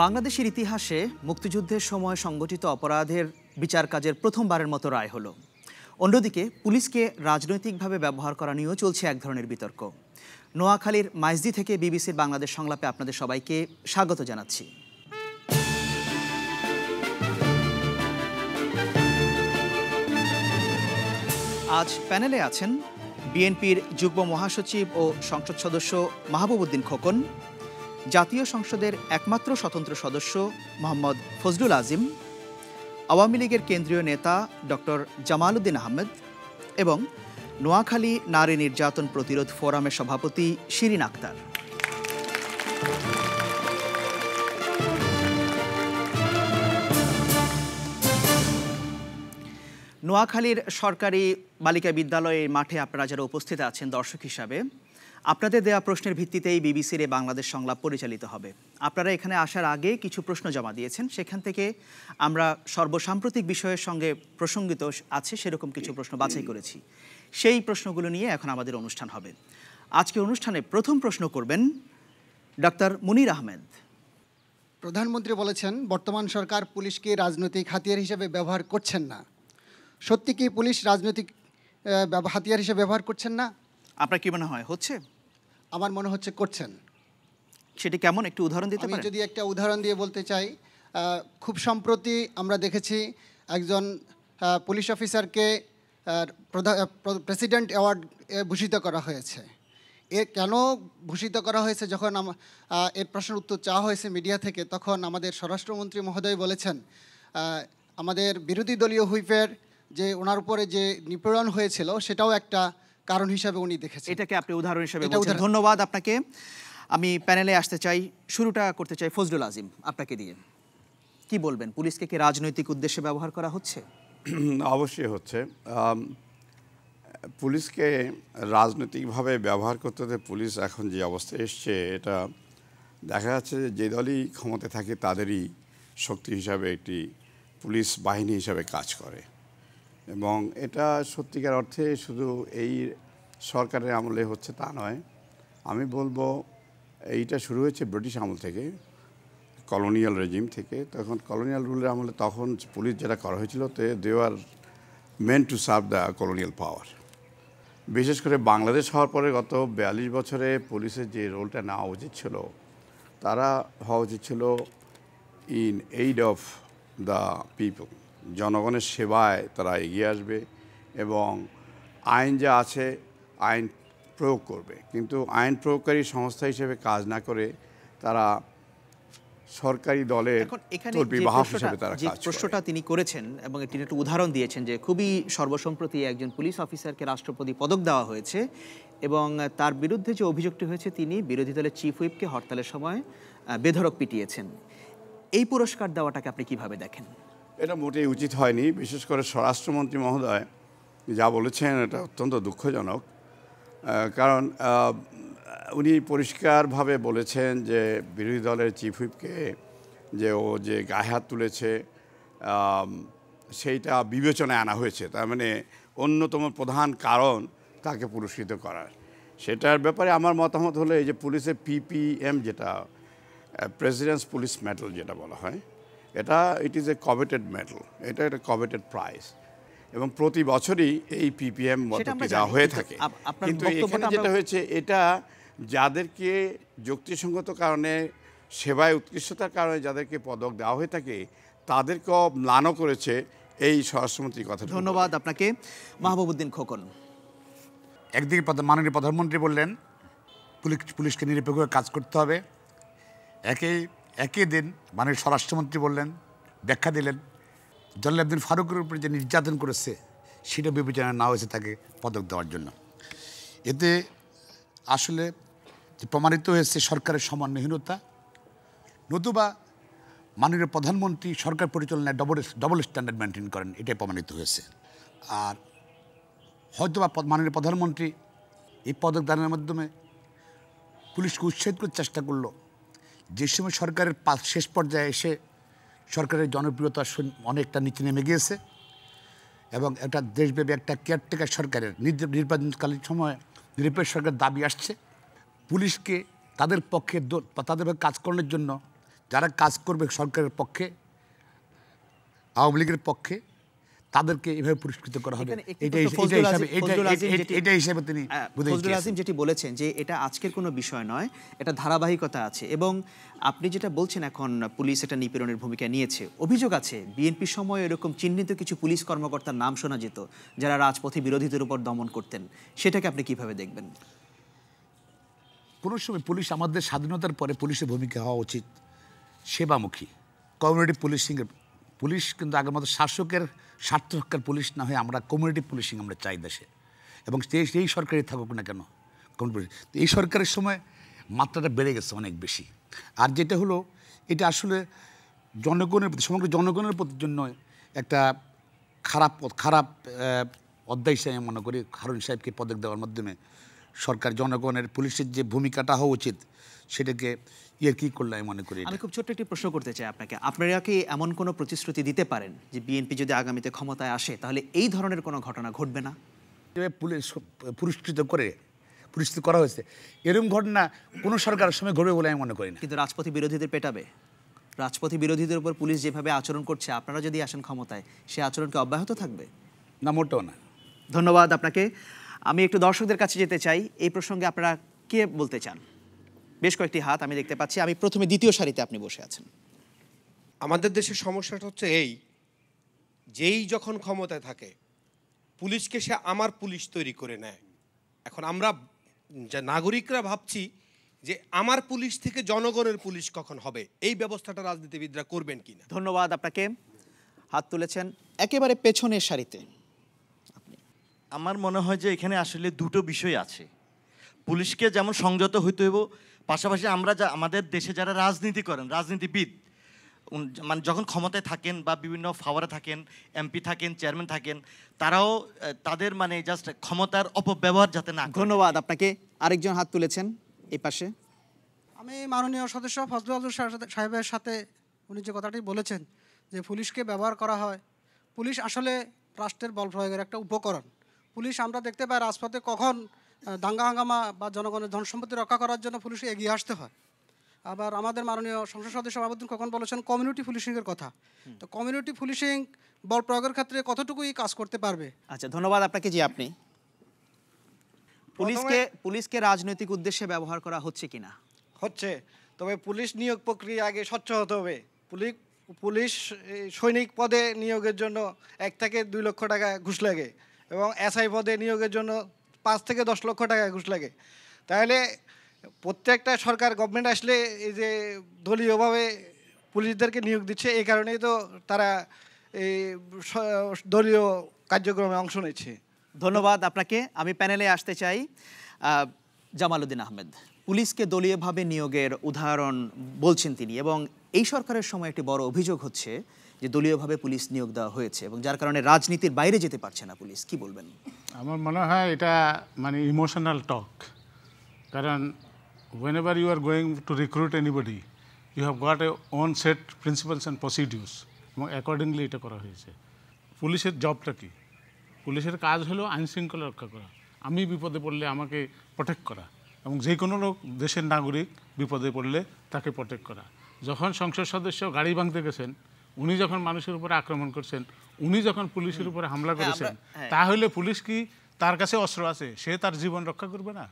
বাংলাদেশের ইতিহাসে মুক্তিযুদ্ধের সময় সংগঠিত অপরাধের বিচার কাজের প্রথমবারের মতো রায় হলো। অন্যদিকে পুলিশকে রাজনৈতিকভাবে ব্যবহার করা নিয়েও চলছে এক ধরনের বিতর্ক। নোয়াখালীর মাইজদি থেকে বিবিসির বাংলাদেশ সংলাপে আপনাদের সবাইকে স্বাগত জানাচ্ছি। আজ প্যানেলে আছেন বিএনপির যুগ্ম মহাসচিব ও সংসদ সদস্য মাহবুব উদ্দিন খোকন, জাতীয় সংসদের একমাত্র স্বতন্ত্র সদস্য মোহাম্মদ ফজলুল আজিম, আওয়ামী লীগের কেন্দ্রীয় নেতা ডক্টর জামাল উদ্দিন আহমেদ এবং নোয়াখালী নারী নির্যাতন প্রতিরোধ ফোরামের সভাপতি শিরিন আক্তার। নোয়াখালীর সরকারি বালিকা বিদ্যালয়ের মাঠে আপনারা যারা উপস্থিত আছেন দর্শক হিসাবে, আপনাদের দেওয়া প্রশ্নের ভিত্তিতেই বিবিসির বাংলাদেশ সংলাপ পরিচালিত হবে। আপনারা এখানে আসার আগে কিছু প্রশ্ন জমা দিয়েছেন, সেখান থেকে আমরা সর্বসাম্প্রতিক বিষয়ের সঙ্গে প্রসঙ্গিত আছে সেরকম কিছু প্রশ্ন বাছাই করেছি। সেই প্রশ্নগুলো নিয়ে এখন আমাদের অনুষ্ঠান হবে। আজকে অনুষ্ঠানে প্রথম প্রশ্ন করবেন ডাক্তার মুনির আহমেদ। প্রধানমন্ত্রী বলেছেন বর্তমান সরকার পুলিশকে রাজনৈতিক হাতিয়ার হিসেবে ব্যবহার করছেন না। সত্যি কি পুলিশ রাজনৈতিক হাতিয়ার হিসেবে ব্যবহার করছেন না? আপনার কি মনে হয় হচ্ছে? আমার মনে হচ্ছে করছেন। সেটি কেমন, একটু উদাহরণ দিতে পারেন? আমি যদি একটা উদাহরণ দিয়ে বলতে চাই, খুব সম্প্রতি আমরা দেখেছি একজন পুলিশ অফিসারকে প্রেসিডেন্ট অ্যাওয়ার্ড ভূষিত করা হয়েছে। কেন ভূষিত করা হয়েছে যখন এর প্রশ্নের উত্তর চাওয়া হয়েছে মিডিয়া থেকে, তখন আমাদের স্বরাষ্ট্রমন্ত্রী মহোদয় বলেছেন আমাদের বিরোধী দলীয় হুইপের যে ওনার উপরে যে নিপীড়ন হয়েছিল সেটাও একটা কারণ হিসাবে উনি দেখেছেন। এটাকে আপনি উদাহরণ হিসেবে বলছেন। ধন্যবাদ আপনাকে। আমি প্যানেলে আসতে চাই, শুরুটা করতে চাই ফজলুল আজিম আপনাকে দিয়ে। কি বলবেন, পুলিশকে কি রাজনৈতিক উদ্দেশ্যে ব্যবহার করা হচ্ছে? অবশ্যই হচ্ছে। পুলিশকে রাজনৈতিকভাবে ব্যবহার করতে পুলিশ এখন যে অবস্থায় এসছে, এটা দেখা যাচ্ছে যে দলই ক্ষমতায় থাকে তাদেরই শক্তি হিসাবে একটি পুলিশ বাহিনী হিসাবে কাজ করে। এবং এটা সত্যিকার অর্থে শুধু এই সরকারের আমলে হচ্ছে তা নয়। আমি বলবো এইটা শুরু হয়েছে ব্রিটিশ আমল থেকে, কলোনিয়াল রেজিম থেকে। তখন কলোনিয়াল রুলের আমলে তখন পুলিশ যেটা করা হয়েছিল, they are meant to serve the colonial power. বিশেষ করে বাংলাদেশ হওয়ার পরে গত 42 বছরে পুলিশের যে রোলটা নেওয়া উচিত ছিল, তারা হওয়া উচিত ছিল in aid of the people, জনগণের সেবায় তারা এগিয়ে আসবে এবং আইন যা আছে আইন প্রয়োগ করবে। কিন্তু আইন প্রয়োগকারী সংস্থা হিসেবে কাজ না করে তারা সরকারি দলের বাহক হিসেবে তারা কাজ করে। প্রশ্নটা তিনি করেছেন এবং তিনি একটা উদাহরণ দিয়েছেন যে খুবই সর্বসম্প্রতি একজন পুলিশ অফিসারকে রাষ্ট্রপতি পদক দেওয়া হয়েছে এবং তার বিরুদ্ধে যে অভিযোগটি হয়েছে তিনি বিরোধী দলের চিফ হুইপকে হরতালের সময় বেধড়ক পিটিয়েছেন। এই পুরস্কার দেওয়াটাকে আপনি কিভাবে দেখেন? এটা মোটেই উচিত হয়নি। বিশেষ করে স্বরাষ্ট্রমন্ত্রী মহোদয় যা বলেছেন এটা অত্যন্ত দুঃখজনক। কারণ উনি পরিষ্কারভাবে বলেছেন যে বিরোধী দলের চিফ হুইপকে যে ও যে গায়ে হাত তুলেছে সেইটা বিবেচনায় আনা হয়েছে। তার মানে অন্যতম প্রধান কারণ তাকে পুরস্কৃত করার। সেটার ব্যাপারে আমার মতামত হলো এই যে পুলিশের পিপিএম, যেটা প্রেসিডেন্টস পুলিশ মেডেল যেটা বলা হয়, এটা ইট ইজ এ কভেটেড মেডেল, এটা একটা কভেটেড প্রাইজ এবং প্রতি বছরই এই পিপিএম দেওয়া হয়ে থাকে। কিন্তু এখানে যেটা হয়েছে, এটা যাদেরকে যুক্তিসঙ্গত কারণে সেবায় উৎকৃষ্টতার কারণে যাদেরকে পদক দেওয়া হয়ে থাকে তাদেরকেও ম্লানও করেছে এই স্বরাষ্ট্রমন্ত্রীর কথা। ধন্যবাদ আপনাকে। মাহবুব উদ্দিন খোকন। একদিকে মাননীয় প্রধানমন্ত্রী বললেন পুলিশকে নিরপেক্ষ কাজ করতে হবে, একই দিন মাননীয় স্বরাষ্ট্রমন্ত্রী বললেন, ব্যাখ্যা দিলেন জনাব আবদিন ফারুকের উপরে যে নির্যাতন করেছে সেটা বিবেচনা না হয়েছে তাকে পদক দেওয়ার জন্য। এতে আসলে প্রমাণিত হয়েছে সরকারের সমন্বয়হীনতা, নতুবা মাননীয় প্রধানমন্ত্রী সরকার পরিচালনায় ডবল স্ট্যান্ডার্ড মেনটেন করেন, এটাই প্রমাণিত হয়েছে। আর হয়তোবা মাননীয় প্রধানমন্ত্রী এই পদক দানের মাধ্যমে পুলিশকে উৎসাহিত করার চেষ্টা করলো। যে সময় সরকারের শেষ পর্যায়ে এসে সরকারের জনপ্রিয়তা অনেকটা নিচে নেমে গিয়েছে এবং একটা দেশব্যাপী একটা কেয়ারটেকার সরকারের নির্বাচনকালীন সময় নিরপেক্ষ সরকার দাবি আসছে পুলিশকে তাদের পক্ষে কাজ করানোর জন্য যারা কাজ করবে সরকারের পক্ষে, আওয়ামী লীগের পক্ষে, তাদেরকে এভাবে পুরস্কৃত করা হবে। এটা হিসাবে তিনি ফজলুল আজিম যেটি বলেছেন যে এটা আজকের কোনো বিষয় নয়, এটা ধারাবাহিকতা আছে। এবং আপনি যেটা বলছেন এখন পুলিশ এটা নিপীড়নের ভূমিকা নিয়েছে, অভিযোগ আছে বিএনপির সময় এরকম চিহ্নিত কিছু পুলিশ কর্মকর্তার নাম শোনা যেত যারা রাজপথে বিরোধীদের উপর দমন করতেন। সেটাকে আপনি কিভাবে দেখবেন? কোনো সময় পুলিশ, আমাদের স্বাধীনতার পরে পুলিশের ভূমিকা হওয়া উচিত সেবামুখী, কমিউনিটি পুলিশিংয়ের। পুলিশ কিন্তু আগের মতো শাসকের স্বার্থ রক্ষার পুলিশ না হয়ে আমরা কমিউনিটি পুলিশিং আমরা চাই দেশে, এবং সেই সরকারই থাকুক না কেন কমিউনিটি। এই সরকারের সময় মাত্রাটা বেড়ে গেছে অনেক বেশি। আর যেটা হলো, এটা আসলে জনগণের প্রতি, সমগ্র জনগণের প্রতি জন্য একটা খারাপ অধ্যায় হিসেবে আমি মনে করি। হারুন সাহেবকে পদক দেওয়ার মাধ্যমে সরকার জনগণের পুলিশের যে ভূমিকাটা হওয়া উচিত সেটাকে কি করলে আমি মনে করি। আমি খুব ছোট্ট একটি প্রশ্ন করতে চাই আপনাকে, আপনারা কি এমন কোনো প্রতিশ্রুতি দিতে পারেন যে বিএনপি যদি আগামীতে ক্ষমতায় আসে তাহলে এই ধরনের কোনো ঘটনা ঘটবে না? পুলিশ পুরস্কৃত করা হয়েছে, এরকম ঘটনা কোনো সরকারের সময় ঘটবে বলে আমি মনে করি না। কিন্তু রাজপথী বিরোধীদের পেটাবে, রাজপথী বিরোধীদের উপর পুলিশ যেভাবে আচরণ করছে, আপনারা যদি আসেন ক্ষমতায় সে আচরণকে অব্যাহত থাকবে? না, মোটেও না। ধন্যবাদ আপনাকে। আমি একটু দর্শকদের কাছে যেতে চাই, এই প্রসঙ্গে আপনারা কে বলতে চান? বেশ কয়েকটি হাত আমি দেখতে পাচ্ছি। আমি প্রথমে দ্বিতীয় সারিতে আপনি বসে আছেন। আমাদের দেশের সমস্যাটা হচ্ছে যেই যখন ক্ষমতায় থাকে পুলিশকে সে আমার পুলিশ তৈরি করে নেয়। এখন আমরা নাগরিকরা ভাবছি যে আমার পুলিশ থেকে জনগণের পুলিশ কখন হবে, এই ব্যবস্থাটা রাজনীতিবিদরা করবেন কিনা। ধন্যবাদ আপনাকে। হাত তুলেছেন একেবারে পেছনের সারিতে। আমার মনে হয় যে এখানে আসলে দুটো বিষয় আছে। পুলিশকে যেমন সংযত হইতে হইব, পাশাপাশি আমরা আমাদের দেশে যারা রাজনীতি করেন, রাজনীতিবিদ, মানে যখন ক্ষমতায় থাকেন বা বিভিন্ন ফাওয়ারে থাকেন, এমপি থাকেন, চেয়ারম্যান থাকেন, তারাও তাদের মানে জাস্ট ক্ষমতার অপব্যবহার যাতে না। ধন্যবাদ আপনাকে। আরেকজন হাত তুলেছেন এই পাশে। আমি মাননীয় সদস্য ফজলুল আজিম সাহেবের সাথে উনি যে কথাটি বলেছেন যে পুলিশকে ব্যবহার করা হয়, পুলিশ আসলে রাষ্ট্রের বল প্রয়োগের একটা উপকরণ। পুলিশ আমরা দেখতে পাই রাজপথে কখন দাঙ্গা হাঙ্গামা বা জনগণের ধন সম্পত্তি রক্ষা করার জন্য পুলিশকে এগিয়ে আসতে হয়। আবার আমাদের মাননীয় সংসদ সদস্য মাহবুদ্দিন কখন বলেছেন কমিউনিটি পুলিশিংয়ের কথা। তো কমিউনিটি পুলিশিং বল প্রয়োগের ক্ষেত্রে কতটুকুই কাজ করতে পারবে? আচ্ছা, ধন্যবাদ আপনাকে। জি, আপনি পুলিশকে রাজনৈতিক উদ্দেশ্যে ব্যবহার করা হচ্ছে কিনা? হচ্ছে, তবে পুলিশ নিয়োগ প্রক্রিয়া আগে স্বচ্ছ হতে হবে। পুলিশ সৈনিক পদে নিয়োগের জন্য 1 থেকে 2 লক্ষ টাকা ঘুষ লাগে, এবং এসআই পদে নিয়োগের জন্য 5 থেকে 10 লক্ষ টাকা ঘুষ লাগে। তাহলে প্রত্যেকটা সরকার গভর্নমেন্ট আসলে এই যে দলীয়ভাবে পুলিশদেরকে নিয়োগ দিচ্ছে, এই কারণেই তো তারা এই দলীয় কার্যক্রমে অংশ নিচ্ছে। ধন্যবাদ আপনাকে। আমি প্যানেলে আসতে চাই জামাল উদ্দিন আহমেদ। পুলিশকে দলীয়ভাবে নিয়োগের উদাহরণ বলছেন তিনি, এবং এই সরকারের সময় একটি বড় অভিযোগ হচ্ছে যে দলীয়ভাবে পুলিশ নিয়োগ দেওয়া হয়েছে এবং যার কারণে রাজনীতির বাইরে যেতে পারছে না পুলিশ। কি বলবেন? আমার মনে হয় এটা মানে ইমোশনাল টক, কারণ whenever you are going to recruit anybody you have got a own set principles and procedures, এবং অ্যাকর্ডিংলি এটা করা হয়েছে। পুলিশের জবটা কি? পুলিশের কাজ হলো আইন শৃঙ্খলা রক্ষা করা, আমি বিপদে পড়লে আমাকে প্রোটেক্ট করা, এবং যে কোনো লোক দেশের নাগরিক বিপদে পড়লে তাকে প্রোটেক্ট করা। যখন সংসদ সদস্য গাড়ি ভাঙতে গেছেন, উনি যখন মানুষের উপরে আক্রমণ করছেন, উনি যখন পুলিশের উপরে হামলা করেছেন, তাহলে পুলিশ কি তার কাছে অস্ত্র আছে, সে তার জীবন রক্ষা করবে না?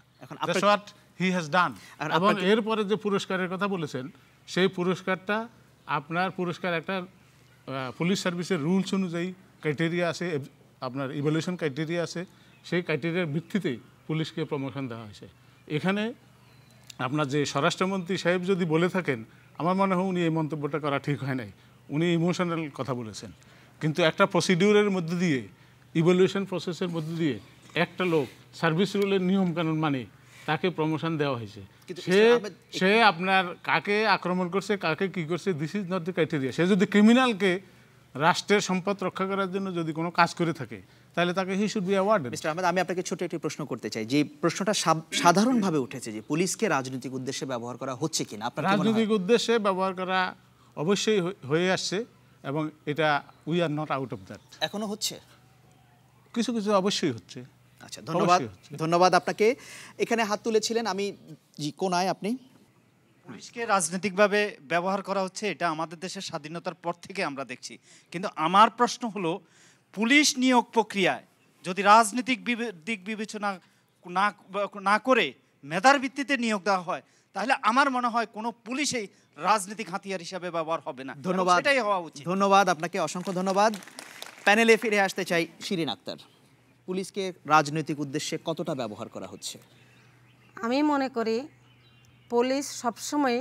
That's what he has done. এবং এরপরে যে পুরস্কারের কথা বলেছেন, সেই পুরস্কারটা আপনার পুরস্কার একটা পুলিশ সার্ভিসের রুলস অনুযায়ী ক্রাইটেরিয়া আছে, আপনার ইভ্যালুয়েশন ক্রাইটেরিয়া আছে, সেই ক্রাইটেরিয়ার ভিত্তিতেই পুলিশকে প্রমোশন দেওয়া হয়েছে। এখানে আপনার যে স্বরাষ্ট্রমন্ত্রী সাহেব যদি বলে থাকেন, আমার মনে হয় উনি এই মন্তব্যটা করা ঠিক হয় নাই, উনি ইমোশনাল কথা বলেছেন। কিন্তু একটা প্রসিডিউরের মধ্যে দিয়ে, ইভ্যালুয়েশন প্রসেসের মধ্যে দিয়ে একটা লোক সার্ভিস রুলের নিয়মকানুন মানে তাকে প্রমোশন দেওয়া হয়েছে। সে আপনার কাকে আক্রমণ করছে, কাকে কি করছে, this is not the criteria. সে যদি ক্রিমিনালকে রাষ্ট্রের সম্পদ রক্ষা করার জন্য যদি কোনো কাজ করে থাকে, তাহলে তাকে he should be awarded. Mister Ahmed, আমি আপনাকে ছোট একটি প্রশ্ন করতে চাই। যে প্রশ্নটা সাধারণভাবে উঠেছে যে পুলিশকে রাজনৈতিক উদ্দেশ্যে ব্যবহার করা হচ্ছে কিনা। রাজনৈতিক উদ্দেশ্যে ব্যবহার করা অবশ্যই হয়ে আসছে, এবং এটা we are not out of that. এখনো হচ্ছে, কিছু কিছু অবশ্যই হচ্ছে। আচ্ছা, ধন্যবাদ। ধন্যবাদ আপনাকে। এখানে হাত তুলেছিলেন, আমি জি কোনায় আপনি। পুলিশকে রাজনৈতিকভাবে ব্যবহার করা হচ্ছে, এটা আমাদের দেশের স্বাধীনতার পর থেকে আমরা দেখছি। কিন্তু আমার প্রশ্ন হলো, পুলিশ নিয়োগ প্রক্রিয়ায় যদি রাজনৈতিক দিক বিবেচনা না করে মেধার ভিত্তিতে নিয়োগ দেওয়া হয়, তাহলে আমার মনে হয় কোনো পুলিশেই রাজনৈতিক হাতিয়ার হিসাবে ব্যবহার হবে না। ধন্যবাদ, সেটাই হওয়া উচিত। ধন্যবাদ আপনাকে, অসংখ্য ধন্যবাদ। প্যানেলে ফিরে আসতে চাই শিরিন আক্তার। পুলিশকে রাজনৈতিক উদ্দেশ্যে কতটা ব্যবহার করা হচ্ছে? আমি মনে করি পুলিশ সবসময়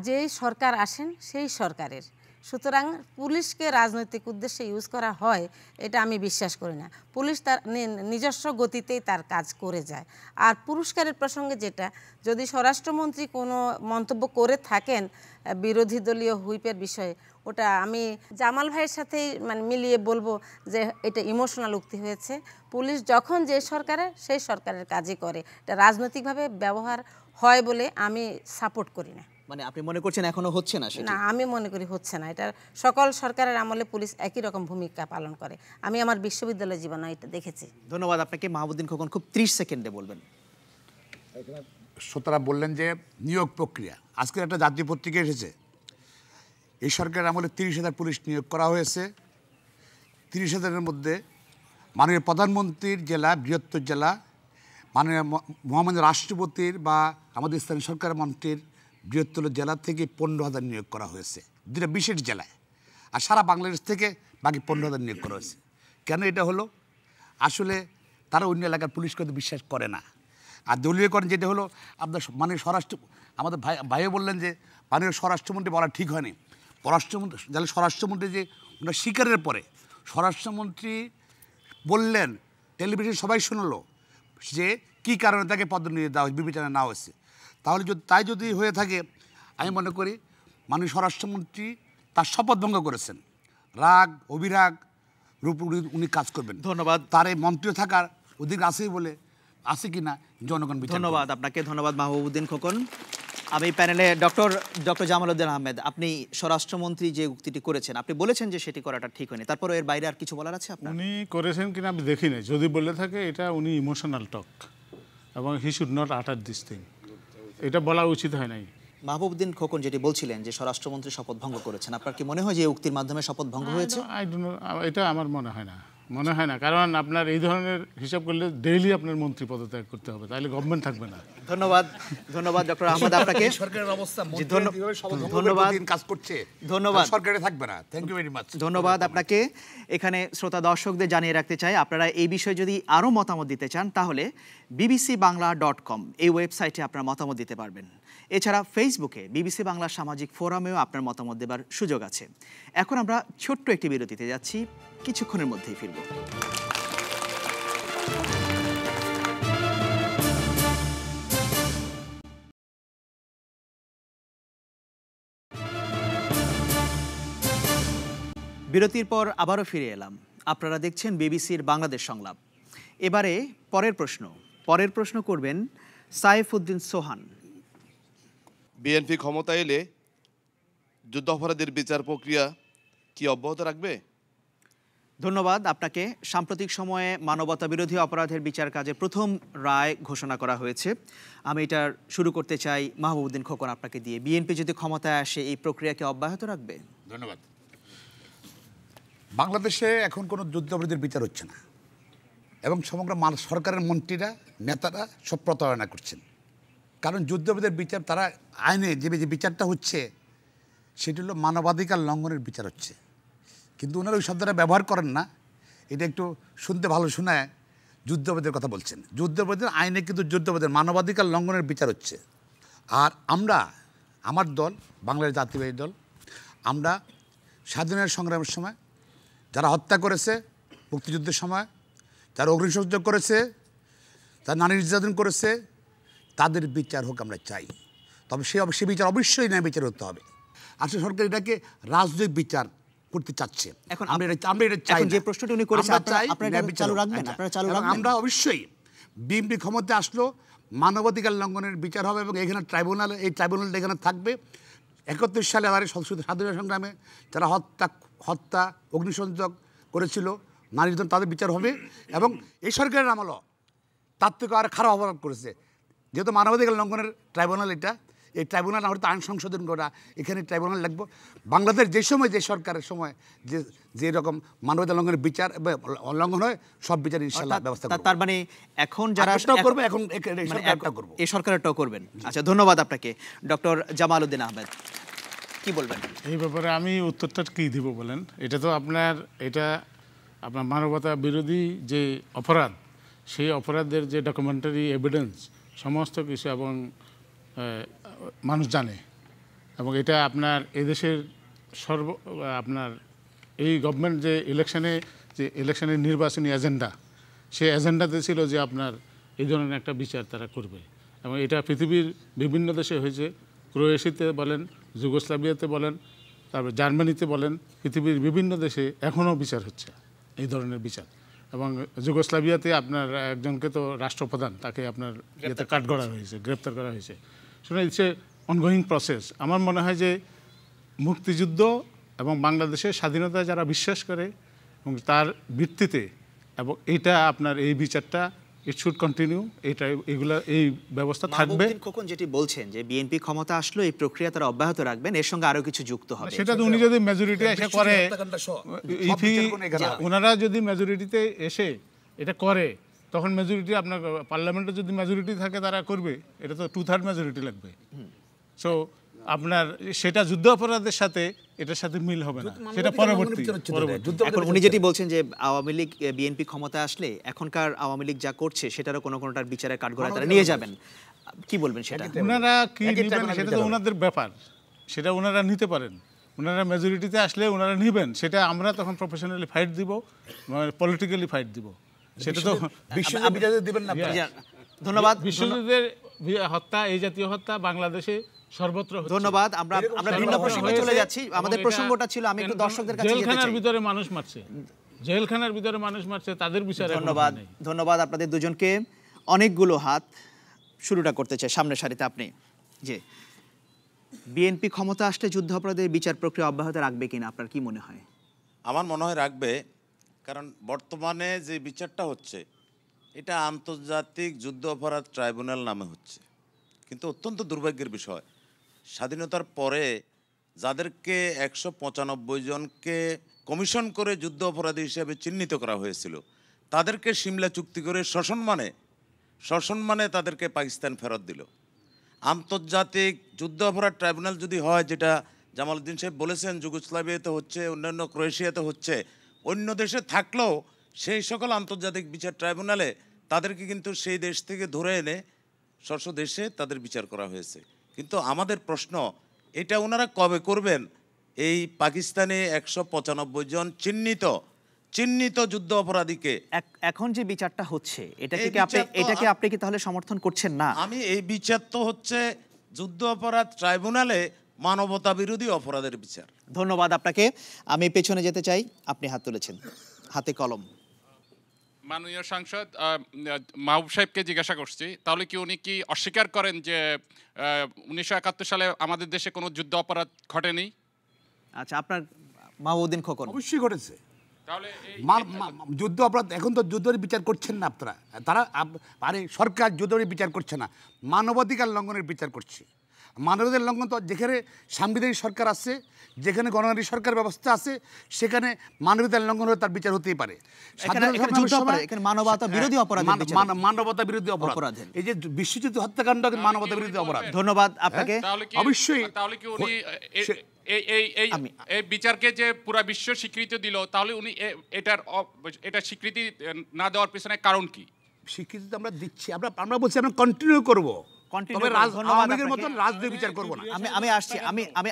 যেই সরকার আসেন সেই সরকারের, সুতরাং পুলিশকে রাজনৈতিক উদ্দেশ্যে ইউজ করা হয় এটা আমি বিশ্বাস করি না। পুলিশ তার নিজস্ব গতিতেই তার কাজ করে যায়। আর পুরস্কারের প্রসঙ্গে যেটা, যদি স্বরাষ্ট্রমন্ত্রী কোনো মন্তব্য করে থাকেন বিরোধী দলীয় হুইপের বিষয়ে, ওটা আমি জামাল ভাইয়ের সাথেই মিলিয়ে বলবো যে এটা ইমোশনাল উক্তি হয়েছে। পুলিশ যখন যে সরকারের সেই সরকারের কাজই করে, এটা রাজনৈতিকভাবে ব্যবহার হয় বলে আমি সাপোর্ট করি না। মানে আপনি মনে করছেন এখনো হচ্ছে না? না, আমি মনে করি হচ্ছে না। এটা সকল সরকারের আমলে পুলিশ একই রকম ভূমিকা পালন করে, আমি আমার বিশ্ববিদ্যালয় জীবনে এটা দেখেছি। ধন্যবাদ আপনাকে। মাহবুদ্দিন খোকন, খুব 30 সেকেন্ডে বলবেন। শ্রোতারা বললেন যে নিয়োগ প্রক্রিয়া, আজকের একটা জাতীয় পত্রিকা এসেছে, এই সরকারের আমলে 30,000 পুলিশ নিয়োগ করা হয়েছে। 30,000-এর মধ্যে মাননীয় প্রধানমন্ত্রীর জেলা, বৃহত্তর জেলা, মাননীয় মহামান্য রাষ্ট্রপতির বা আমাদের স্থানীয় সরকার মন্ত্রীর বৃহত্তর জেলা থেকে 15,000 নিয়োগ করা হয়েছে, যেটা বিশেষ জেলায়। আর সারা বাংলাদেশ থেকে বাকি 15,000 নিয়োগ করা হয়েছে। কেন এটা হলো? আসলে তারা অন্য এলাকার পুলিশকে বিশ্বাস করে না। আর দলীয়করণ যেটা হলো, আপনার মাননীয় আমাদের ভাইও বললেন যে মাননীয় স্বরাষ্ট্রমন্ত্রী বলা ঠিক হয়নি। স্বরাষ্ট্রমন্ত্রী যে ওনার স্বীকারের পরে স্বরাষ্ট্রমন্ত্রী বললেন, টেলিভিশন সবাই শুনলো যে কী কারণে তাকে পদোন্নতি দেওয়া হয়েছে, বিবেচনা নেওয়া হয়েছে। তাহলে তাই যদি হয়ে থাকে, আমি মনে করি মাননীয় স্বরাষ্ট্রমন্ত্রী তার শপথ ভঙ্গ করেছেন। রাগ অভিরাগ রূপ উনি কাজ করবেন। ধন্যবাদ। তার এই মন্ত্রী থাকার অধিকার আছেই বলে, আছে কি না জনগণ বিচার। ধন্যবাদ আপনাকে। ধন্যবাদ মাহবুবুদ্দিন খোকন। আমি প্যানেলে ডক্টর জামাল উদ্দিন আহমেদ, আপনি স্বরাষ্ট্রমন্ত্রী যে উক্তিটি করেছেন, আপনি বলেছেন যে সেটি করাটা ঠিক হয়নি, তারপরে এর বাইরে আর কিছু বলার আছে আপনার? উনি করেছেন কিনা আমি দেখি নাই, যদি বলে থাকে এটা উনি ইমোশনাল টক, এবং হি শুড নট আটার দিস থিং, এটা বলা উচিত হয় নাই। মাহবুবুদ্দিন খোকন যেটি বলছিলেন যে স্বরাষ্ট্রমন্ত্রী শপথ ভঙ্গ করেছেন, আপনার কি মনে হয় যে এই উক্তির মাধ্যমে শপথ ভঙ্গ হয়েছে? এটা আমার মনে হয় না, কারণ আপনার এই ধরনের হিসাব করলে ডেইলি আপনার মন্ত্রী পদত্যাগ করতে হবে, তাহলে গভর্নমেন্ট থাকবে না। ধন্যবাদ ডক্টর আহমেদ আপনাকে। সরকারের অবস্থা ধন্যবাদ, কাজ করছে, ধন্যবাদ, সরকারে থাকবে না। Thank you very much. ধন্যবাদ আপনাকে। এখানে শ্রোতা দর্শকদের জানিয়ে রাখতে চাই, আপনারা এই বিষয়ে যদি আরও মতামত দিতে চান তাহলে bbcbangla.com এই ওয়েবসাইটে আপনারা মতামত দিতে পারবেন। এছাড়া ফেসবুকে বিবিসি বাংলা সামাজিক ফোরামেও আপনার মতামত দেবার সুযোগ আছে। এখন আমরা ছোট্ট একটি বিরতিতে যাচ্ছি, কিছুক্ষণের মধ্যেই ফিরব। বিরতির পর আবারও ফিরে এলাম। আপনারা দেখছেন বিবিসির বাংলাদেশ সংলাপ। এবারে পরের প্রশ্ন করবেন সাইফুদ্দিন সোহান। বিএনপি ক্ষমতা এলে যুদ্ধাপরাধীর বিচার প্রক্রিয়া কি অব্যাহত রাখবে? ধন্যবাদ আপনাকে। সাম্প্রতিক সময়ে মানবতা বিরোধী অপরাধের বিচার কাজে প্রথম রায় ঘোষণা করা হয়েছে। আমি এটা শুরু করতে চাই মাহবুবুদ্দিন খোকন আপনাকে দিয়ে। বিএনপি যদি ক্ষমতায় আসে এই প্রক্রিয়াকে অব্যাহত রাখবে? ধন্যবাদ। বাংলাদেশে এখন কোনো যুদ্ধাপরাধীর বিচার হচ্ছে না, এবং সমগ্র সরকারের মন্ত্রীরা, নেতারা সব প্রতারণা করছেন। কারণ যুদ্ধাপরাধীর বিচার, তারা আইনে যে বিচারটা হচ্ছে সেটি হলো মানবাধিকার লঙ্ঘনের বিচার হচ্ছে, কিন্তু ওনারা ওই শব্দটা ব্যবহার করেন না। এটা একটু শুনতে ভালো শোনায়, যুদ্ধাপরাধীর কথা বলছেন। যুদ্ধাপরাধীর আইনে কিন্তু যুদ্ধাপরাধীর মানবাধিকার লঙ্ঘনের বিচার হচ্ছে। আর আমার দল, বাংলাদেশ জাতীয়বাদী দল, আমরা স্বাধীনতা সংগ্রামের সময় যারা হত্যা করেছে, মুক্তিযুদ্ধের সময় যারা অগ্নিসংযোগ করেছে, যারা নারী নির্যাতন করেছে, তাদের বিচার হোক আমরা চাই। তবে সে বিচার অবশ্যই ন্যায় বিচার হতে হবে। আসলে সরকার এটাকে রাজনৈতিক বিচার করতে চাচ্ছে। এখন আমরা এটা চাই। যে প্রশ্নটি উনি করেছেন, আমরা অবশ্যই বিএনপি ক্ষমতা আসলো মানবাধিকার লঙ্ঘনের বিচার হবে, এবং এখানে এই ট্রাইব্যুনালটা এখানে থাকবে। 71 সালে আমাদের স্বাধীনতা সংগ্রামে যারা হত্যা অগ্নিসংযোগ করেছিল, নারী নির্যাতন, তাদের বিচার হবে। এবং এই সরকারের আমলও তার থেকে আর খারাপ অপরাধ করেছে, যেহেতু মানবাধিকার লঙ্ঘনের ট্রাইব্যুনাল এটা, এই ট্রাইব্যুনাল আমরা তো আইন সংশোধন করা, এখানে ট্রাইব্যুনাল লাগবো। বাংলাদেশ যে সময় যে সরকারের সময় যে রকম মানবাধিকার লঙ্ঘনের বিচার লঙ্ঘন হয় সব বিচার ইনশাআল্লাহ ব্যবস্থা করব। তার মানে এখন যারা করবে এখন করব, এই সরকারেরটাও করবেন। আচ্ছা, ধন্যবাদ আপনাকে ডক্টর জামাল উদ্দিন আহমেদ। কি বলবেন এই ব্যাপারে? আমি উত্তরটা কী দিব বলেন? এটা তো আপনার মানবতা বিরোধী যে অপরাধ, সেই অপরাধের যে ডকুমেন্টারি এভিডেন্স সমস্ত কিছু এবং মানুষ জানে, এবং এটা আপনার এদেশের আপনার এই গভর্নমেন্ট যে ইলেকশনের নির্বাচনী এজেন্ডা, সেই এজেন্ডাতে ছিল যে আপনার এই ধরনের একটা বিচার তারা করবে, এবং এটা পৃথিবীর বিভিন্ন দেশে হয়েছে। ক্রোয়েশিয়াতে বলেন, যুগোস্লাভিয়াতে বলেন, তারপর জার্মানিতে বলেন, পৃথিবীর বিভিন্ন দেশে এখনও বিচার হচ্ছে এই ধরনের বিচার। এবং যুগোস্লাভিয়াতে আপনার একজনকে তো রাষ্ট্রপ্রধান, তাকে আপনার ইয়েতে কাঠগড়া হয়েছে, গ্রেপ্তার করা হয়েছে। শুনে ইটস এ অনগোয়িং প্রসেস। আমার মনে হয় যে মুক্তিযুদ্ধ এবং বাংলাদেশের স্বাধীনতায় যারা বিশ্বাস করে এবং তার ভিত্তিতে, এবং এইটা আপনার এই বিচারটা ইট শুড কন্টিনিউ, এই ব্যবস্থা থাকবে। খোকন যেটি বলছেন যে বিএনপি ক্ষমতা আসলো এই প্রক্রিয়া তারা অব্যাহত রাখবেন, এর সঙ্গে আরো কিছু যুক্ত হবে। সেটা তো উনি যদি মেজরিটি এসে করে, ওনারা যদি মেজরিটিতে এসে এটা করে, তখন মেজরিটি আপনার পার্লামেন্টে যদি মেজরিটি থাকে তারা করবে, এটা তো 2/3 মেজরিটি লাগবে। সো আপনার সেটা যুদ্ধ অপরাধের সাথে এটার সাথে মিল হবে না, সেটা পরবর্তী। এখন উনি যেটি বলছেন যে আওয়ামী লীগ বিএনপি ক্ষমতা আসলে এখনকার আওয়ামী লীগ যা করছে সেটারও কোনোটার বিচারের কাঠগড়ায় তারা নিয়ে যাবেন, কি বলবেন সেটা? ওনারা কি নেবেন সেটা তো ওনাদের ব্যাপার, সেটা ওনারা নিতে পারেন। ওনারা মেজরিটিতে আসলে ওনারা নেবেন, সেটা আমরা তখন প্রফেশনালি ফাইট দিব, পলিটিক্যালি ফাইট দিব। সেটা তো ধন্যবাদ। বিশ্বযুদ্ধের হত্যা, এই জাতীয় হত্যা বাংলাদেশে সর্বত্র। ধন্যবাদ। আমরা ভিন্ন প্রসঙ্গে চলে যাচ্ছি। আমাদের প্রসঙ্গটা ছিল, আমি একটু দর্শকদের কাছে যেতে চাই। জেলখানার ভিতরে মানুষ মারছে, জেলখানার ভিতরে মানুষ মারছে, তাদের বিচার। ধন্যবাদ আপনাদের দুজনকে। অনেকগুলো হাত, শুরুটা করতে চাই সামনের সারিতে আপনি। যে বিএনপি ক্ষমতা আসলে যুদ্ধাপরাধের বিচার প্রক্রিয়া অব্যাহত রাখবে কিনা, আপনার কি মনে হয়? আমার মনে হয় রাখবে, কারণ বর্তমানে যে বিচারটা হচ্ছে এটা আন্তর্জাতিক যুদ্ধ অপরাধ ট্রাইব্যুনাল নামে হচ্ছে। কিন্তু অত্যন্ত দুর্ভাগ্যের বিষয়, স্বাধীনতার পরে যাদেরকে 195 জনকে কমিশন করে যুদ্ধ অপরাধী হিসেবে চিহ্নিত করা হয়েছিল, তাদেরকে সিমলা চুক্তি করে সসম্মানে তাদেরকে পাকিস্তান ফেরত দিল। আন্তর্জাতিক যুদ্ধ অপরাধ ট্রাইব্যুনাল যদি হয়, যেটা জামাল উদ্দিন সাহেব বলেছেন, যুগোস্লাভিয়াতে হচ্ছে, অন্যান্য ক্রোয়েশিয়াতে হচ্ছে, অন্য দেশে থাকলেও সেই সকল আন্তর্জাতিক বিচার ট্রাইব্যুনালে তাদেরকে কিন্তু সেই দেশ থেকে ধরে এনে দেশে তাদের বিচার করা হয়েছে। কিন্তু আমাদের প্রশ্ন, এটা ওনারা কবে করবেন? এই পাকিস্তানে 195 জন চিহ্নিত যুদ্ধ অপরাধীকে এখন যে বিচারটা হচ্ছে, এটাকে আপনি কি তাহলে সমর্থন করছেন না? আমি এই বিচার তো হচ্ছে যুদ্ধ অপরাধ ট্রাইব্যুনালে মানবতা বিরোধী অপরাধের বিচার। ধন্যবাদ আপনাকে। আমি পেছনে যেতে চাই, আপনি হাত তুলেছেন, হাতে কলম। মাননীয় সাংসদ মাহবুব সাহেবকে জিজ্ঞাসা করছি, তাহলে কি উনি কি অস্বীকার করেন যে 1971 সালে আমাদের দেশে কোনো যুদ্ধ অপরাধ ঘটেনি? আচ্ছা, আপনার মাহবুবউদ্দিন খোকন। অবশ্যই ঘটেছে। তাহলে যুদ্ধ অপরাধ, এখন তো যুদ্ধের বিচার করছেন না আপনারা, আরে সরকার যুদ্ধের বিচার করছে না, মানবাধিকার লঙ্ঘনের বিচার করছে। মানবাধিকার লঙ্ঘন তো যেখানে সাংবিধানিক সরকার আছে, যেখানে গণতান্ত্রিক সরকার ব্যবস্থা আছে, সেখানে মানবাধিকার লঙ্ঘন হলে তার বিচার হতেই পারে। মানবতা বিরোধী অপরাধ, এই যে বিশ্বযুদ্ধ হত্যাকাণ্ড মানবতা বিরোধী অপরাধ। ধন্যবাদ আপনাকে। অবশ্যই। তাহলে কি উনি এই বিচারকে যে পুরো বিশ্ব স্বীকৃতি দিল, তাহলে উনি এটার স্বীকৃতি না দেওয়ার পিছনে কারণ কি? স্বীকৃতি আমরা দিচ্ছি, আমরা বলছি আমরা কন্টিনিউ করবো, আমি আসছি,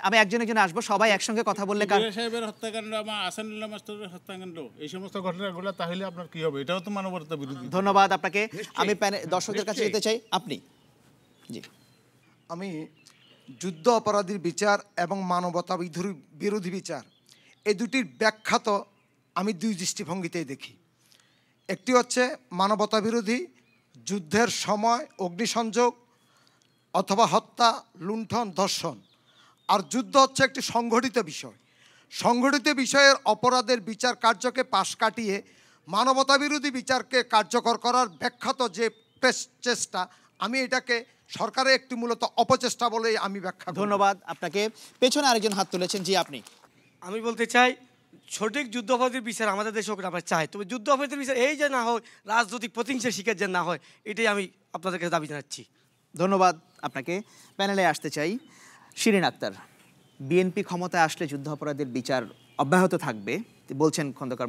আমি একজন আসবো, সবাই একসঙ্গে কথা বললে। সাহেবের হত্যাকাণ্ড, আসানুল্লাহ মাস্টারের হত্যাকাণ্ড, এই সমস্ত ঘটনাগুলো তাহলে আপনার কি হবে? এটাও তো মানবতা বিরোধী। ধন্যবাদ আপনাকে। আমি দর্শকদের কাছে যেতে চাই, আপনি। জি, আমি যুদ্ধ অপরাধীর বিচার এবং মানবতা বিরোধী বিচার, এই দুটির ব্যাখ্যা তো আমি দুই দৃষ্টিভঙ্গিতেই দেখি। একটি হচ্ছে মানবতা বিরোধী, যুদ্ধের সময় অগ্নিসংযোগ অথবা হত্যা, লুণ্ঠন, ধর্ষণ। আর যুদ্ধ হচ্ছে একটি সংগঠিত বিষয়। সংগঠিত বিষয়ের অপরাধের বিচার কার্যকে পাশ কাটিয়ে মানবতা বিরোধী বিচারকে কার্যকর করার ব্যাখ্যাত যে চেষ্টা আমি এটাকে সরকারের একটি মূলত অপচেষ্টা বলেই আমি ব্যাখ্যা করি। ধন্যবাদ আপনাকে। পেছনে আরেকজন হাত তুলেছেন, জি আপনি। আমি বলতে চাই সঠিক যুদ্ধাপরাধীর বিচার আমাদের দেশে আমরা চাই, তবে যুদ্ধাপরাধীর বিচার এই যে না হয়, রাজনৈতিক প্রতিহিংসার শিকার যে না হয়, এটাই আমি আপনাদের কাছে দাবি জানাচ্ছি। ধন্যবাদ আপনাকে। প্যানেলে আসতে চাই শিরিন আক্তার। বিএনপি ক্ষমতায় আসলে যুদ্ধাপরাধীর বিচার অব্যাহত থাকবে বলছেন খন্দকার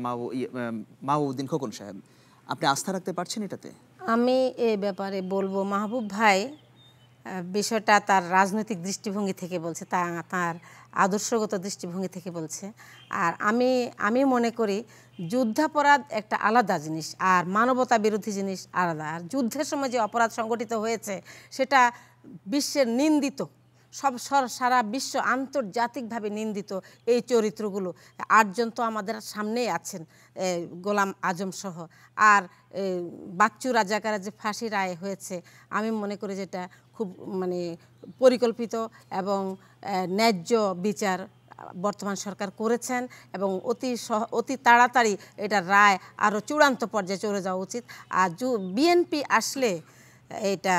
মাহবুবউদ্দিন খোকন সাহেব, আপনি আস্থা রাখতে পারছেন এটাতে? আমি এ ব্যাপারে বলবো, মাহবুব ভাই বিষয়টা তার রাজনৈতিক দৃষ্টিভঙ্গি থেকে বলছে, তার আদর্শগত দৃষ্টিভঙ্গি থেকে বলছে। আর আমি মনে করি যুদ্ধাপরাধ একটা আলাদা জিনিস আর মানবতা বিরোধী জিনিস আলাদা। আর যুদ্ধের সময় যে অপরাধ সংগঠিত হয়েছে সেটা বিশ্বের নিন্দিত, সারা বিশ্ব আন্তর্জাতিকভাবে নিন্দিত এই চরিত্রগুলো। 8 জন তো আমাদের সামনেই আছেন, গোলাম আজম সহ। আর বাচ্চু রাজাকারের যে ফাঁসি রায় হয়েছে, আমি মনে করি যেটা খুব পরিকল্পিত এবং ন্যায্য বিচার বর্তমান সরকার করেছেন এবং অতি তাড়াতাড়ি এটা রায় আরও চূড়ান্ত পর্যায়ে চলে যাওয়া উচিত। আর বিএনপি আসলে এটা